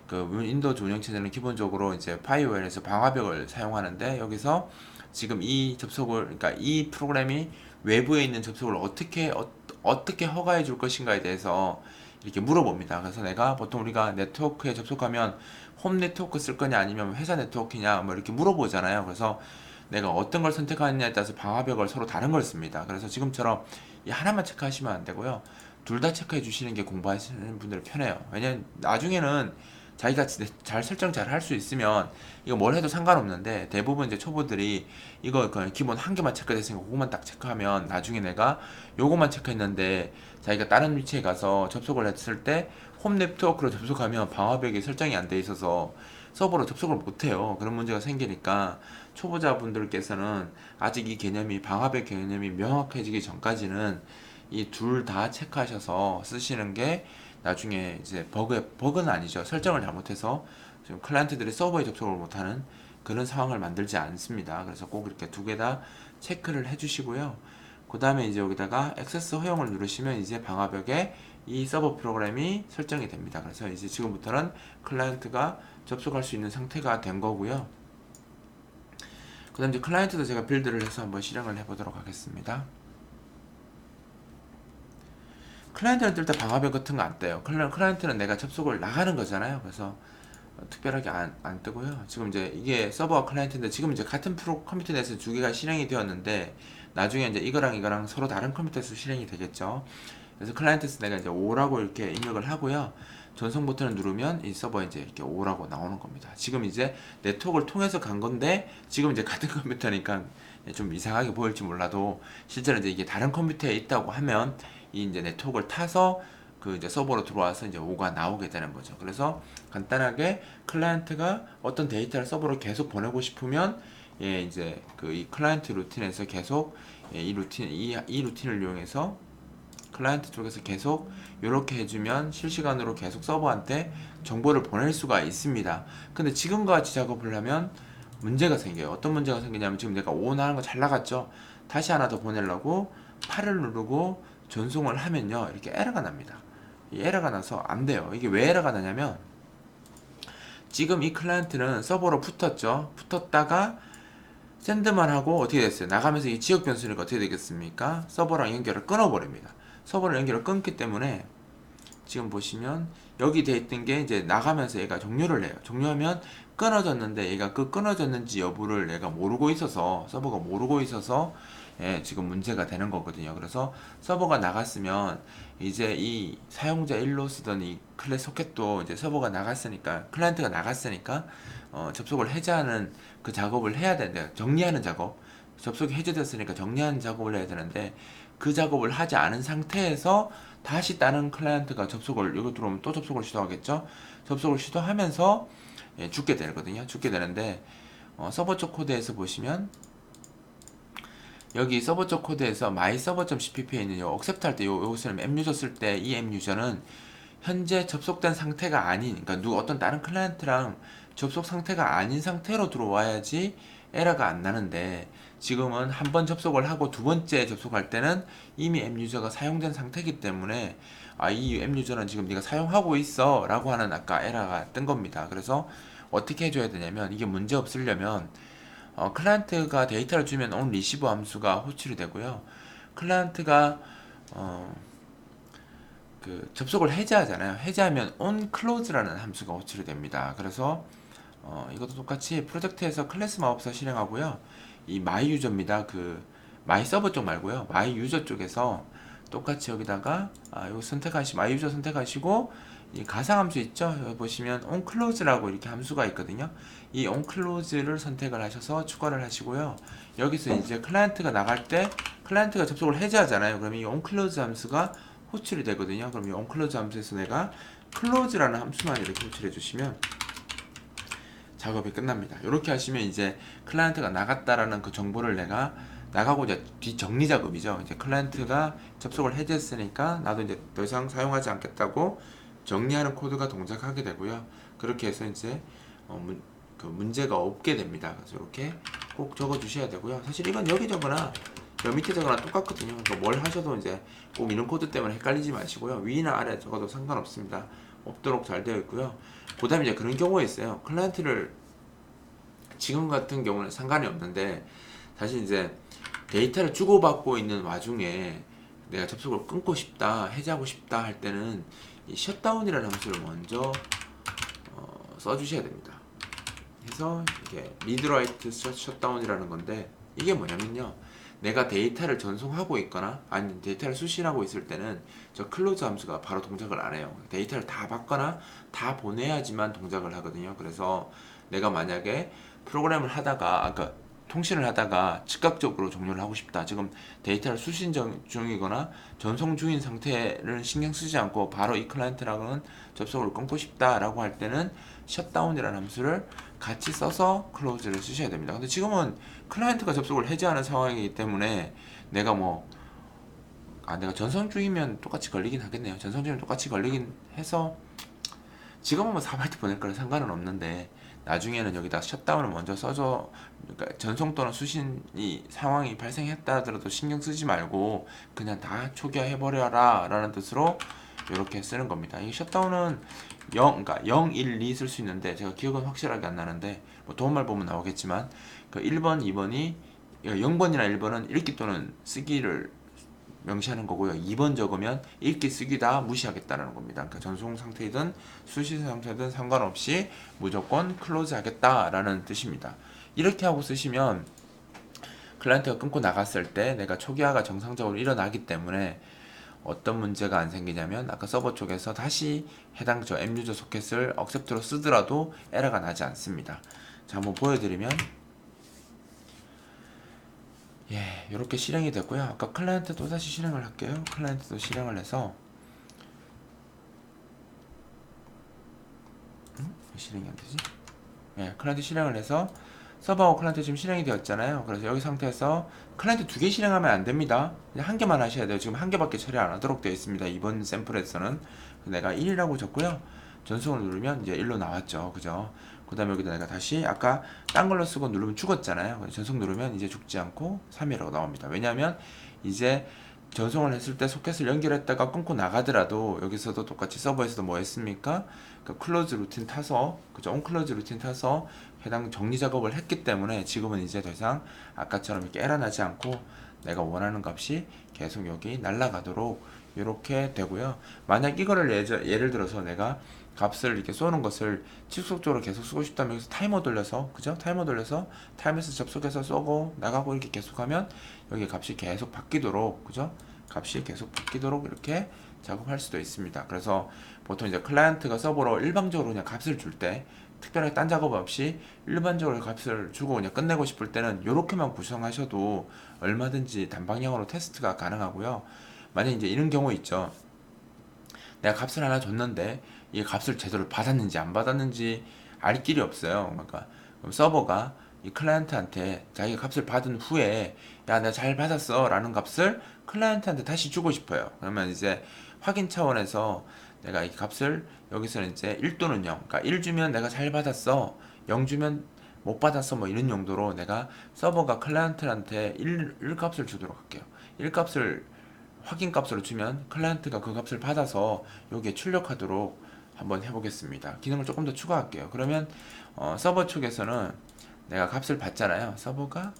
그 윈도우즈 운영체제는 기본적으로 이제 파이어웰에서 방화벽을 사용하는데, 여기서 지금 이 접속을, 그러니까 이 프로그램이 외부에 있는 접속을 어떻게 허가해 줄 것인가에 대해서 이렇게 물어봅니다. 그래서 내가 보통 우리가 네트워크에 접속하면 홈 네트워크 쓸 거냐 아니면 회사 네트워크냐 뭐 이렇게 물어보잖아요. 그래서 내가 어떤 걸 선택하느냐에 따라서 방화벽을 서로 다른 걸 씁니다. 그래서 지금처럼 이 하나만 체크하시면 안 되고요. 둘 다 체크해 주시는 게 공부하시는 분들은 편해요. 왜냐면 나중에는 자기가 잘 설정 잘 할 수 있으면 이거 뭘 해도 상관없는데, 대부분 이제 초보들이 이거 그냥 기본 한 개만 체크됐으니까 그것만 딱 체크하면 나중에 내가 요것만 체크했는데 자기가 다른 위치에 가서 접속을 했을 때 홈 네트워크로 접속하면 방화벽이 설정이 안 돼 있어서 서버로 접속을 못해요. 그런 문제가 생기니까 초보자분들께서는 아직 이 개념이, 방화벽 개념이 명확해지기 전까지는 이 둘 다 체크하셔서 쓰시는 게 나중에 이제 버그는 아니죠. 설정을 잘못해서 지금 클라이언트들이 서버에 접속을 못하는 그런 상황을 만들지 않습니다. 그래서 꼭 이렇게 두 개 다 체크를 해주시고요. 그 다음에 이제 여기다가 액세스 허용을 누르시면 이제 방화벽에 이 서버 프로그램이 설정이 됩니다. 그래서 이제 지금부터는 클라이언트가 접속할 수 있는 상태가 된 거고요. 그 다음 이제 클라이언트도 제가 빌드를 해서 한번 실행을 해보도록 하겠습니다. 클라이언트는 뜰 때 방화벽 같은 거 안 떠요. 클라이언트는 내가 접속을 나가는 거잖아요. 그래서 특별하게 안 뜨고요. 지금 이제 이게 서버와 클라이언트인데 지금 이제 같은 컴퓨터 내에서 두 개가 실행이 되었는데 나중에 이제 이거랑 서로 다른 컴퓨터에서 실행이 되겠죠. 그래서 클라이언트에서 내가 이제 5라고 이렇게 입력을 하고요. 전송 버튼을 누르면 이 서버에 이제 이렇게 5라고 나오는 겁니다. 지금 이제 네트워크를 통해서 간 건데 지금 이제 같은 컴퓨터니까 좀 이상하게 보일지 몰라도 실제로 이제 이게 다른 컴퓨터에 있다고 하면 이 이제 네트워크를 타서 그 이제 서버로 들어와서 이제 5가 나오게 되는 거죠. 그래서 간단하게 클라이언트가 어떤 데이터를 서버로 계속 보내고 싶으면 이제 그 이 클라이언트 루틴에서 계속 이 루틴을 이용해서 클라이언트 쪽에서 계속 이렇게 해주면 실시간으로 계속 서버한테 정보를 보낼 수가 있습니다. 근데 지금과 같이 작업을 하면 문제가 생겨요. 어떤 문제가 생기냐면 지금 내가 5 나가는 거 잘 나갔죠. 다시 하나 더 보내려고 8을 누르고 전송을 하면요 이렇게 에러가 납니다. 이 에러가 나서 안 돼요. 이게 왜 에러가 나냐면 지금 이 클라이언트는 서버로 붙었다가 샌드만 하고 어떻게 됐어요? 나가면서 이 지역 변수니까 어떻게 되겠습니까? 서버랑 연결을 끊어버립니다. 서버를 연결을 끊기 때문에 지금 보시면 여기 돼 있던 게 이제 나가면서 얘가 종료를 해요. 종료하면 끊어졌는데 얘가 그 끊어졌는지 여부를 얘가 모르고 있어서 서버가 모르고 있어서 지금 문제가 되는 거거든요. 그래서 서버가 나갔으면 이제 이 사용자 1로 쓰던 이 클래스 소켓도 이제 서버가 나갔으니까 클라이언트가 나갔으니까 접속을 해제하는 그 작업을 해야 되는데 정리하는 작업 접속이 해제됐으니까 정리하는 작업을 해야 되는데 그 작업을 하지 않은 상태에서 다시 다른 클라이언트가 접속을 이거 들어오면 또 접속을 시도하겠죠. 접속을 시도하면서 죽게 되거든요. 죽게 되는데 서버 쪽 코드에서 보시면 여기 서버 쪽 코드에서 myserver.cpp에 있는 요 accept 할 때 요것을 앱유저 쓸 때 이 앱유저는 현재 접속된 상태가 아닌 그러니까 어떤 다른 클라이언트랑 접속 상태가 아닌 상태로 들어와야지 에러가 안 나는데 지금은 한 번 접속을 하고 두 번째 접속할 때는 이미 앱 유저가 사용된 상태이기 때문에 이 앱 유저는 지금 네가 사용하고 있어 라고 하는 아까 에러가 뜬 겁니다. 그래서 어떻게 해줘야 되냐면 이게 문제 없으려면 클라이언트가 데이터를 주면 on receive 함수가 호출이 되고요. 클라이언트가 그 접속을 해제하잖아요. 해제하면 on close라는 함수가 호출이 됩니다. 그래서 이것도 똑같이 프로젝트에서 클래스 마법사 실행하고요. 이 마이 유저입니다. 그 마이 서버 쪽 말고요. 마이 유저 쪽에서 똑같이 여기다가 이거 마이 유저 선택하시고 이 가상 함수 있죠? 여기 보시면 on close라고 이렇게 함수가 있거든요. 이 on close를 선택을 하셔서 추가를 하시고요. 여기서 이제 클라이언트가 나갈 때 클라이언트가 접속을 해제하잖아요. 그럼 이 on close 함수가 호출이 되거든요. 그럼 이 on close 함수에서 내가 close라는 함수만 이렇게 호출해 주시면 작업이 끝납니다. 이렇게 하시면 이제 클라이언트가 나갔다라는 그 정보를 내가 나가고 이제 뒤 정리 작업이죠. 이제 클라이언트가 접속을 해제했으니까 나도 이제 더 이상 사용하지 않겠다고 정리하는 코드가 동작하게 되고요. 그렇게 해서 이제 그 문제가 없게 됩니다. 그래서 이렇게 꼭 적어 주셔야 되고요. 사실 이건 여기 적거나 여 밑에 적거나 똑같거든요. 그러니까 뭘 하셔도 이제 꼭 이런 코드 때문에 헷갈리지 마시고요. 위나 아래 적어도 상관없습니다. 없도록 잘 되어 있고요. 그 다음에 이제 그런 경우가 있어요. 클라이언트를 지금 같은 경우는 상관이 없는데 사실 이제 데이터를 주고받고 있는 와중에 내가 접속을 끊고 싶다, 해제하고 싶다 할 때는 이 셧다운이라는 함수를 먼저 써주셔야 됩니다. 그래서 이게 readwrite shutdown이라는 건데 이게 뭐냐면요. 내가 데이터를 전송하고 있거나 아니면 데이터를 수신하고 있을 때는 저 close 함수가 바로 동작을 안 해요. 데이터를 다 받거나 다 보내야지만 동작을 하거든요. 그래서 내가 만약에 프로그램을 하다가 아까 통신을 하다가 즉각적으로 종료를 하고 싶다. 지금 데이터를 수신 중이거나 전송 중인 상태를 신경 쓰지 않고 바로 이 클라이언트랑은 접속을 끊고 싶다라고 할 때는 셧다운이라는 함수를 같이 써서 클로즈를 쓰셔야 됩니다. 근데 지금은 클라이언트가 접속을 해제하는 상황이기 때문에 내가 내가 전송 중이면 똑같이 걸리긴 하겠네요. 전송 중이면 똑같이 걸리긴 해서 지금은 사바이트 보낼 거는 상관은 없는데 나중에는 여기다 셧다운을 먼저 써줘. 그러니까 전송 또는 수신이 상황이 발생했다 하더라도 신경 쓰지 말고 그냥 다 초기화해버려라 라는 뜻으로 이렇게 쓰는 겁니다. 이 셧다운은 그러니까 0, 1, 2 쓸 수 있는데 제가 기억은 확실하게 안 나는데 도움말 보면 나오겠지만 그 1번, 2번이 0번이나 1번은 읽기 또는 쓰기를 명시하는 거고요. 2번 적으면 읽기 쓰기 다 무시하겠다는 겁니다. 그러니까 전송 상태이든 수시 상태이든 상관없이 무조건 클로즈 하겠다라는 뜻입니다. 이렇게 하고 쓰시면 클라이언트가 끊고 나갔을 때 내가 초기화가 정상적으로 일어나기 때문에 어떤 문제가 안 생기냐면 아까 서버 쪽에서 다시 해당 저 M유저 소켓을 억셉트로 쓰더라도 에러가 나지 않습니다. 자, 한번 보여드리면 예, 이렇게 실행이 됐고요. 아까 클라이언트 또 다시 실행을 할게요. 클라이언트도 실행을 해서 왜 실행이 안 되지? 예, 클라이언트 실행을 해서 서버하고 클라이언트 지금 실행이 되었잖아요. 그래서 여기 상태에서 클라이언트 2개 실행하면 안 됩니다. 그냥 한 개만 하셔야 돼요. 지금 한 개밖에 처리 안 하도록 되어 있습니다. 이번 샘플에서는 내가 1이라고 적고요. 전송을 누르면 이제 1로 나왔죠. 그죠? 그 다음에 여기다 내가 다시 아까 딴 걸로 쓰고 누르면 죽었잖아요. 전송 누르면 이제 죽지 않고 3이라고 나옵니다. 왜냐하면 이제 전송을 했을 때 소켓을 연결했다가 끊고 나가더라도 여기서도 똑같이 서버에서도 뭐 했습니까? 그러니까 클로즈 루틴 타서 그죠? 온클로즈 루틴 타서 해당 정리 작업을 했기 때문에 지금은 이제 더 이상 아까처럼 이렇게 에러 나지 않고 내가 원하는 값이 계속 여기 날아가도록 이렇게 되고요. 만약 이거를 예를 들어서 내가 값을 이렇게 쏘는 것을 지속적으로 계속 쓰고 싶다면 여기서 타이머 돌려서 그죠? 타이머 돌려서 타임에서 접속해서 쏘고 나가고 이렇게 계속하면 여기 값이 계속 바뀌도록 그죠? 값이 계속 바뀌도록 이렇게 작업할 수도 있습니다. 그래서 보통 이제 클라이언트가 서버로 일방적으로 그냥 값을 줄 때 특별하게 딴 작업 없이 일반적으로 값을 주고 그냥 끝내고 싶을 때는 이렇게만 구성하셔도 얼마든지 단방향으로 테스트가 가능하고요. 만약 이제 이런 경우 있죠. 내가 값을 하나 줬는데 이 값을 제대로 받았는지 안 받았는지 알 길이 없어요. 그러니까 그럼 서버가 이 클라이언트한테 자기가 값을 받은 후에 야 내가 잘 받았어 라는 값을 클라이언트한테 다시 주고 싶어요. 그러면 이제 확인 차원에서 내가 이 값을 여기서는 이제 1 또는 0 그러니까 1 주면 내가 잘 받았어 0 주면 못 받았어 뭐 이런 용도로 내가 서버가 클라이언트한테 1 값을 주도록 할게요. 1 값을 확인 값으로 주면 클라이언트가 그 값을 받아서 여기에 출력하도록 한번 해보겠습니다. 기능을 조금 더 추가할게요. 그러면 서버 쪽에서는 내가 값을 받잖아요. 서버가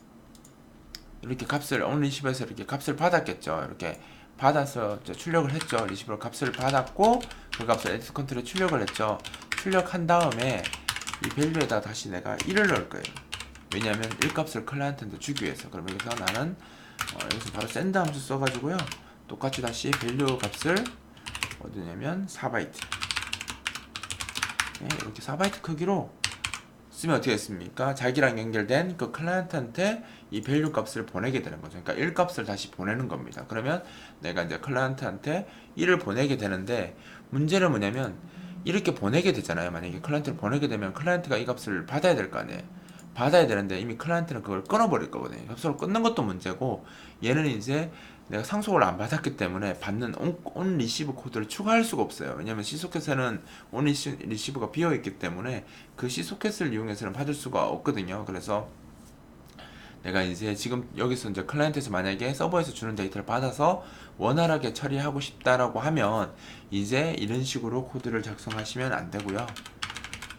이렇게 값을 온리시버에서 이렇게 값을 받았겠죠. 이렇게 받아서 출력을 했죠. 리시버로 값을 받았고 그 값을 에디트 컨트롤에 출력을 했죠. 출력한 다음에 이 밸류에다 다시 내가 1을 넣을 거예요. 왜냐하면 1 값을 클라이언트한테 주기 위해서. 그럼 여기서 나는 여기서 바로 샌드 함수 써가지고요. 똑같이 다시 밸류 값을 어디냐면 4바이트 네, 이렇게 4바이트 크기로 쓰면 어떻게 됐습니까? 자기랑 연결된 그 클라이언트한테 이 밸류 값을 보내게 되는 거죠. 그러니까 1 값을 다시 보내는 겁니다. 그러면 내가 이제 클라이언트한테 1을 보내게 되는데 문제는 뭐냐면 이렇게 보내게 되잖아요. 만약에 클라이언트를 보내게 되면 클라이언트가 이 값을 받아야 될 거 아니에요. 받아야 되는데 이미 클라이언트는 그걸 끊어버릴 거거든요. 협소를 끊는 것도 문제고 얘는 이제 내가 상속을 안 받았기 때문에 받는 온 리시브 코드를 추가할 수가 없어요. 왜냐면 C소켓에는 온 리시브가 비어있기 때문에 그 C소켓을 이용해서는 받을 수가 없거든요. 그래서 내가 이제 지금 여기서 이제 클라이언트에서 만약에 서버에서 주는 데이터를 받아서 원활하게 처리하고 싶다라고 하면 이제 이런 식으로 코드를 작성하시면 안 되고요.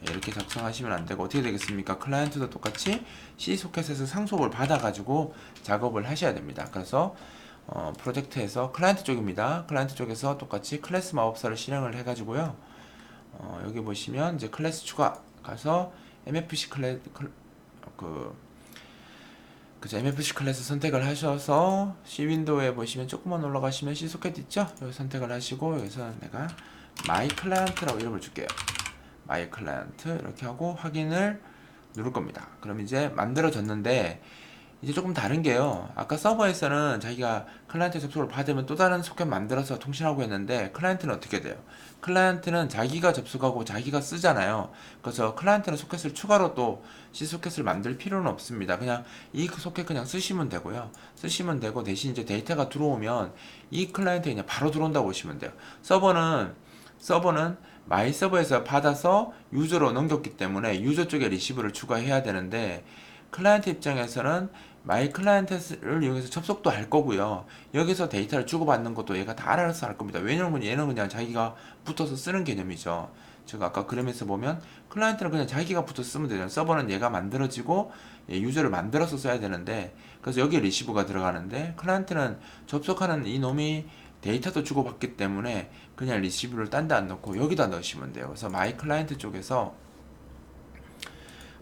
이렇게 작성하시면 안 되고 어떻게 되겠습니까? 클라이언트도 똑같이 C소켓에서 상속을 받아가지고 작업을 하셔야 됩니다. 그래서 프로젝트에서 클라이언트 쪽입니다. 클라이언트 쪽에서 똑같이 클래스 마법사를 실행을 해가지고요. 여기 보시면 이제 클래스 추가 가서 MFC MFC 클래스 선택을 하셔서 C 윈도우에 보시면 조금만 올라가시면 C 소켓 있죠? 여기 선택을 하시고 여기서 내가 my client라고 이름을 줄게요. my client 이렇게 하고 확인을 누를 겁니다. 그럼 이제 만들어졌는데 이제 조금 다른 게요. 아까 서버에서는 자기가 클라이언트 접속을 받으면 또 다른 소켓 만들어서 통신하고 했는데 클라이언트는 어떻게 돼요? 클라이언트는 자기가 접속하고 자기가 쓰잖아요. 그래서 클라이언트는 소켓을 추가로 또 C 소켓을 만들 필요는 없습니다. 그냥 이 소켓 그냥 쓰시면 되고요. 쓰시면 되고 대신 이제 데이터가 들어오면 이 클라이언트에 그냥 바로 들어온다고 보시면 돼요. 서버는 마이 서버에서 받아서 유저로 넘겼기 때문에 유저 쪽에 리시브를 추가해야 되는데 클라이언트 입장에서는 마이 클라이언트를 이용해서 접속도 할 거고요. 여기서 데이터를 주고받는 것도 얘가 다 알아서 할 겁니다. 왜냐면 얘는 그냥 자기가 붙어서 쓰는 개념이죠. 제가 아까 그림에서 보면 클라이언트는 그냥 자기가 붙어서 쓰면 되잖아요. 서버는 얘가 만들어지고 유저를 만들어서 써야 되는데, 그래서 여기에 리시브가 들어가는데, 클라이언트는 접속하는 이 놈이 데이터도 주고받기 때문에 그냥 리시브를 딴 데 안 넣고 여기다 넣으시면 돼요. 그래서 마이 클라이언트 쪽에서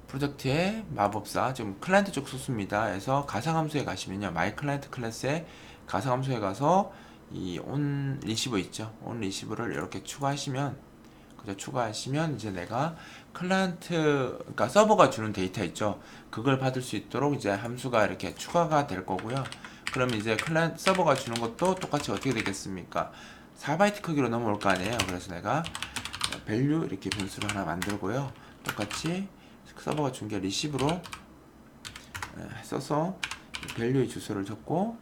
프로젝트의 마법사, 지금 클라이언트 쪽 소스입니다. 해서 가상함수에 가시면요, 마이 클라이언트 클래스의 가상함수에 가서 이 온 리시버 있죠, 온 리시버를 이렇게 추가하시면, 그죠, 추가하시면 이제 내가 클라이언트, 그러니까 서버가 주는 데이터 있죠, 그걸 받을 수 있도록 이제 함수가 이렇게 추가가 될 거고요. 그러면 이제 클라이언트 서버가 주는 것도 똑같이 어떻게 되겠습니까? 4바이트 크기로 넘어올 거 아니에요. 그래서 내가 밸류 이렇게 변수를 하나 만들고요, 똑같이 서버가 준 게 리시브로 써서 밸류의 주소를 적고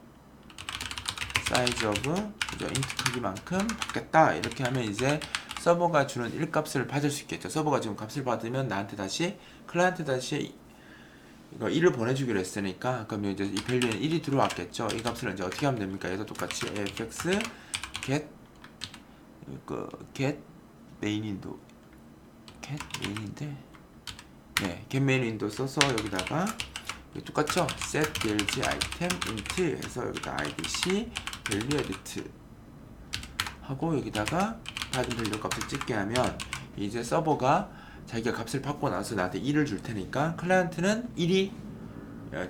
사이즈 오브 인트 크기만큼 받겠다, 이렇게 하면 이제 서버가 주는 1값을 받을 수 있겠죠. 서버가 지금 값을 받으면 나한테 다시, 클라이언트 다시 이거 1을 보내주기로 했으니까, 그럼 이제 이 밸류에는 1이 들어왔겠죠. 이 값을 이제 어떻게 하면 됩니까? 얘도 똑같이 fx get get main window, get main인데, 네, get main window 써서 여기다가 똑같죠? set blg item int 해서 여기다 idc value edit 하고 여기다가 받은 밸류 값을 찍게 하면 이제 서버가 자기가 값을 받고 나서 나한테 1을 줄 테니까 클라이언트는 1이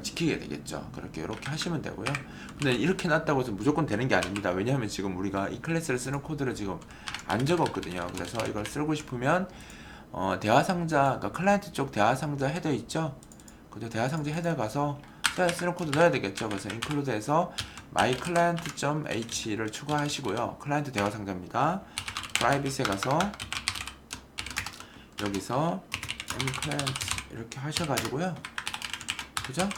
지키게 되겠죠. 그렇게 이렇게 하시면 되고요. 근데 이렇게 놨다고 해서 무조건 되는 게 아닙니다. 왜냐하면 지금 우리가 이 클래스를 쓰는 코드를 지금 안 적었거든요. 그래서 이걸 쓰고 싶으면 대화상자, 그러니까 클라이언트 쪽 대화상자 헤더 있죠? 그죠? 대화상자 헤더 가서 쓰는 코드 넣어야 되겠죠. 그래서 include에서 myclient.h를 추가하시고요. 클라이언트 대화상자입니다. privacy에 가서 여기서 mclient 이렇게 하셔가지고요. 그죠?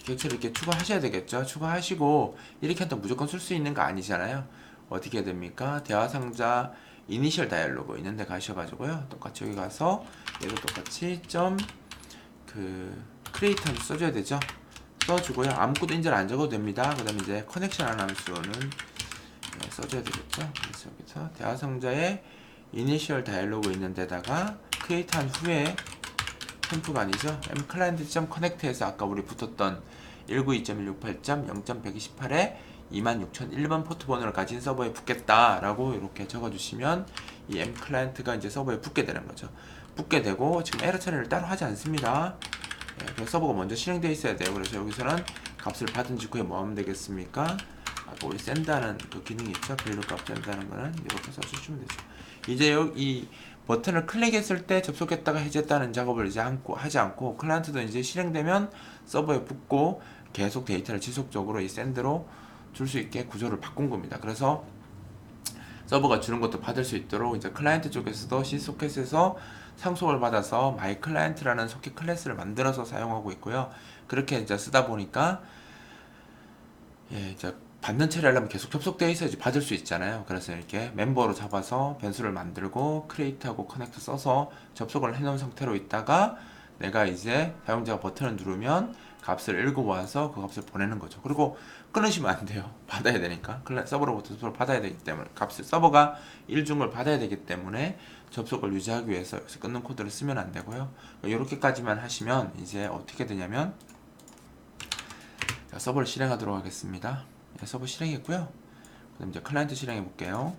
객체를 이렇게 추가하셔야 되겠죠. 추가하시고 이렇게 한다고 무조건 쓸 수 있는 거 아니잖아요. 어떻게 해야 됩니까? 대화상자 이니셜 다이얼로그 있는데 가셔가지고요, 똑같이 여기 가서 얘도 똑같이 크리에이트 함수 써줘야 되죠. 써주고요. 아무것도 인제를 안 적어도 됩니다. 그 다음에 이제 커넥션 하는 함수는 써줘야 되겠죠. 그래서 여기서 대화상자에 이니셜 다이얼로그 있는 데다가 크리에이트 한 후에 템프가 아니죠, mclient.connect에서 아까 우리 붙었던 192.168.0.128에 26001번 포트 번호를 가진 서버에 붙겠다 라고 이렇게 적어주시면 이 mclient가 이제 서버에 붙게 되는 거죠. 붙게 되고, 지금 에러 처리를 따로 하지 않습니다. 그래서 서버가 먼저 실행되어 있어야 돼요. 그래서 여기서는 값을 받은 직후에 뭐 하면 되겠습니까? 아까 우리 샌다는 그 기능이 있죠. 밸류 값 샌다는 거는 이렇게 써주시면 되죠. 이제 여기 버튼을 클릭했을 때 접속했다가 해제했다는 작업을 이제 하지 않고, 클라이언트도 이제 실행되면 서버에 붙고 계속 데이터를 지속적으로 이 샌드로 줄 수 있게 구조를 바꾼 겁니다. 그래서 서버가 주는 것도 받을 수 있도록 이제 클라이언트 쪽에서도 C소켓에서 상속을 받아서 myClient라는 소켓 클래스를 만들어서 사용하고 있고요. 그렇게 이제 쓰다 보니까 이제 받는 처리하려면 계속 접속되어 있어야지 받을 수 있잖아요. 그래서 이렇게 멤버로 잡아서 변수를 만들고 크리에이트하고 커넥트 써서 접속을 해놓은 상태로 있다가 내가 이제 사용자가 버튼을 누르면 값을 읽어와서 그 값을 보내는 거죠. 그리고 끊으시면 안 돼요. 받아야 되니까. 서버로부터 접속을 받아야 되기 때문에, 서버가 1중을 받아야 되기 때문에 접속을 유지하기 위해서 여기서 끊는 코드를 쓰면 안 되고요. 이렇게까지만 하시면 이제 어떻게 되냐면, 서버를 실행하도록 하겠습니다. 서버 실행했고요. 그럼 이제 클라이언트 실행해 볼게요.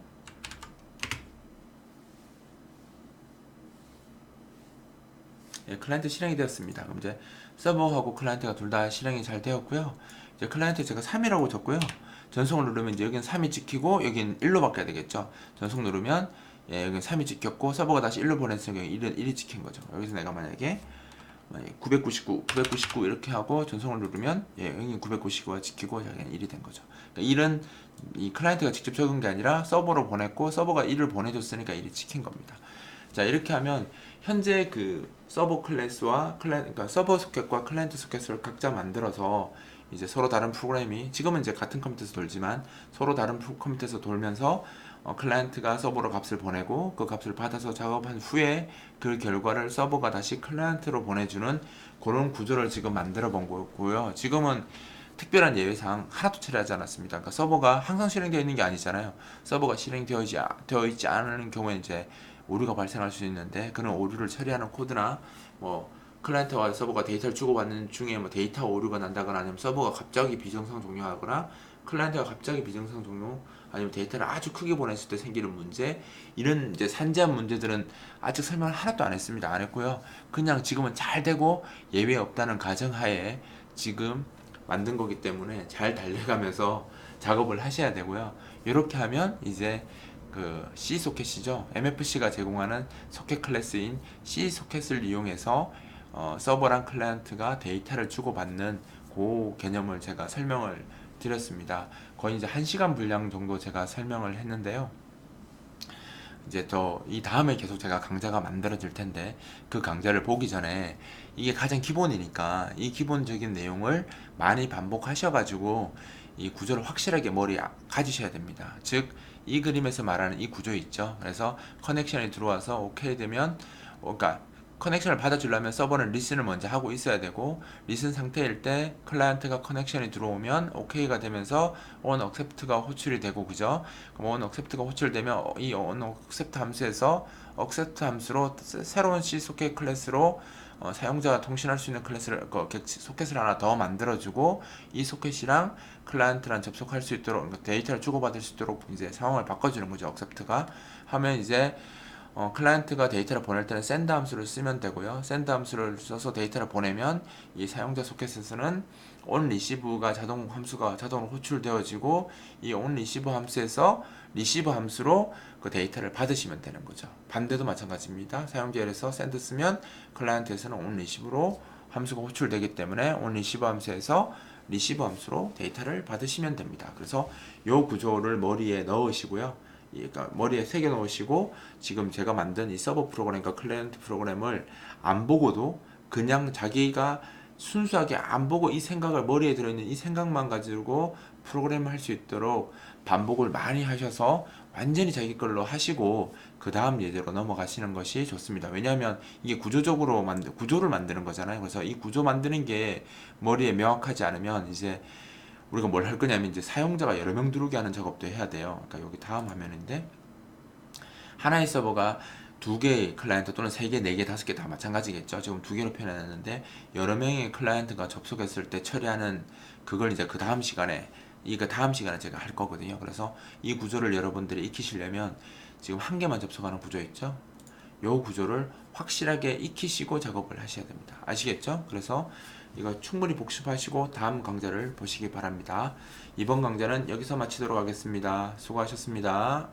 클라이언트 실행이 되었습니다. 그럼 이제 서버하고 클라이언트가 둘 다 실행이 잘 되었고요. 이제 클라이언트 제가 3이라고 줬고요. 전송을 누르면 이제 여기는 3이 찍히고 여기는 1로 바뀌어야 되겠죠. 전송 누르면 여기는 3이 찍혔고 서버가 다시 1로 보냈으니까 1이 찍힌 거죠. 여기서 내가 만약에 999 이렇게 하고 전송을 누르면 여기 999가 찍히고 여기는 1이 된 거죠. 그러니까 1은 이 클라이언트가 직접 적은 게 아니라 서버로 보냈고 서버가 1을 보내줬으니까 1이 찍힌 겁니다. 자, 이렇게 하면 현재 그 서버 클래스와 그러니까 서버 소켓과 클라이언트 소켓을 각자 만들어서 이제 서로 다른 프로그램이, 지금은 이제 같은 컴퓨터에서 돌지만 서로 다른 컴퓨터에서 돌면서 클라이언트가 서버로 값을 보내고 그 값을 받아서 작업한 후에 그 결과를 서버가 다시 클라이언트로 보내주는 그런 구조를 지금 만들어 본 거고요. 지금은 특별한 예외사항 하나도 처리하지 않았습니다. 그러니까 서버가 항상 실행되어 있는 게 아니잖아요. 서버가 되어 있지 않은 경우에 이제 오류가 발생할 수 있는데 그런 오류를 처리하는 코드나 뭐 클라이언트와 서버가 데이터를 주고받는 중에 뭐 데이터 오류가 난다거나 아니면 서버가 갑자기 비정상 종료하거나 클라이언트가 갑자기 비정상 종료 아니면 데이터를 아주 크게 보냈을 때 생기는 문제 이런 이제 산재한 문제들은 아직 설명을 하나도 안 했습니다. 안 했고요. 그냥 지금은 잘 되고 예외 없다는 가정하에 지금 만든 거기 때문에 잘 달려가면서 작업을 하셔야 되고요. 이렇게 하면 이제 그 C 소켓이죠. MFC가 제공하는 소켓 클래스인 C 소켓을 이용해서 서버랑 클라이언트가 데이터를 주고받는 그 개념을 제가 설명을 드렸습니다. 거의 이제 1시간 분량 정도 제가 설명을 했는데요. 이제 더 이 다음에 계속 제가 강좌가 만들어질 텐데 그 강좌를 보기 전에 이게 가장 기본이니까 이 기본적인 내용을 많이 반복하셔가지고 이 구조를 확실하게 머리에 가지셔야 됩니다. 즉 이 그림에서 말하는 이 구조 있죠. 그래서 커넥션이 들어와서 오케이 되면 그러니까 커넥션을 받아주려면 서버는 리슨을 먼저 하고 있어야 되고 리슨 상태일 때 클라이언트가 커넥션이 들어오면 OK가 되면서 on accept가 호출이 되고 그죠? 그럼 on accept가 호출되면 이 on accept 함수에서 accept 함수로 새로운 C 소켓 클래스로 사용자가 통신할 수 있는 클래스를 소켓을 하나 더 만들어주고 이 소켓이랑 클라이언트랑 접속할 수 있도록 그러니까 데이터를 주고받을 수 있도록 이제 상황을 바꿔주는 거죠. accept가 하면 이제 클라이언트가 데이터를 보낼 때는 send 함수를 쓰면 되고요. send 함수를 써서 데이터를 보내면 이 사용자 소켓에서는 on receive가 함수가 자동으로 호출되어지고 이 on receive 함수에서 receive 함수로 그 데이터를 받으시면 되는 거죠. 반대도 마찬가지입니다. 사용자에서 send 쓰면 클라이언트에서는 on receive로 함수가 호출되기 때문에 on receive 함수에서 receive 함수로 데이터를 받으시면 됩니다. 그래서 이 구조를 머리에 넣으시고요. 그러니까 머리에 새겨 놓으시고 지금 제가 만든 이 서버 프로그램과 클라이언트 프로그램을 안 보고도 그냥 자기가 순수하게 안 보고 이 생각을 머리에 들어있는 이 생각만 가지고 프로그램을 할 수 있도록 반복을 많이 하셔서 완전히 자기 걸로 하시고 그 다음 예제로 넘어가시는 것이 좋습니다. 왜냐하면 이게 구조를 만드는 거잖아요. 그래서 이 구조 만드는 게 머리에 명확하지 않으면 이제 우리가 뭘 할 거냐면 이제 사용자가 여러 명 들어오게 하는 작업도 해야 돼요. 그러니까 여기 다음 화면인데 하나의 서버가 두 개의 클라이언트 또는 세 개, 네 개, 다섯 개 다 마찬가지겠죠. 지금 두 개로 표현했는데 여러 명의 클라이언트가 접속했을 때 처리하는 그걸 이제 그 다음 시간에 제가 할 거거든요. 그래서 이 구조를 여러분들이 익히시려면 지금 한 개만 접속하는 구조 있죠. 요 구조를 확실하게 익히시고 작업을 하셔야 됩니다. 아시겠죠? 그래서 이거 충분히 복습하시고 다음 강좌를 보시기 바랍니다. 이번 강좌는 여기서 마치도록 하겠습니다. 수고하셨습니다.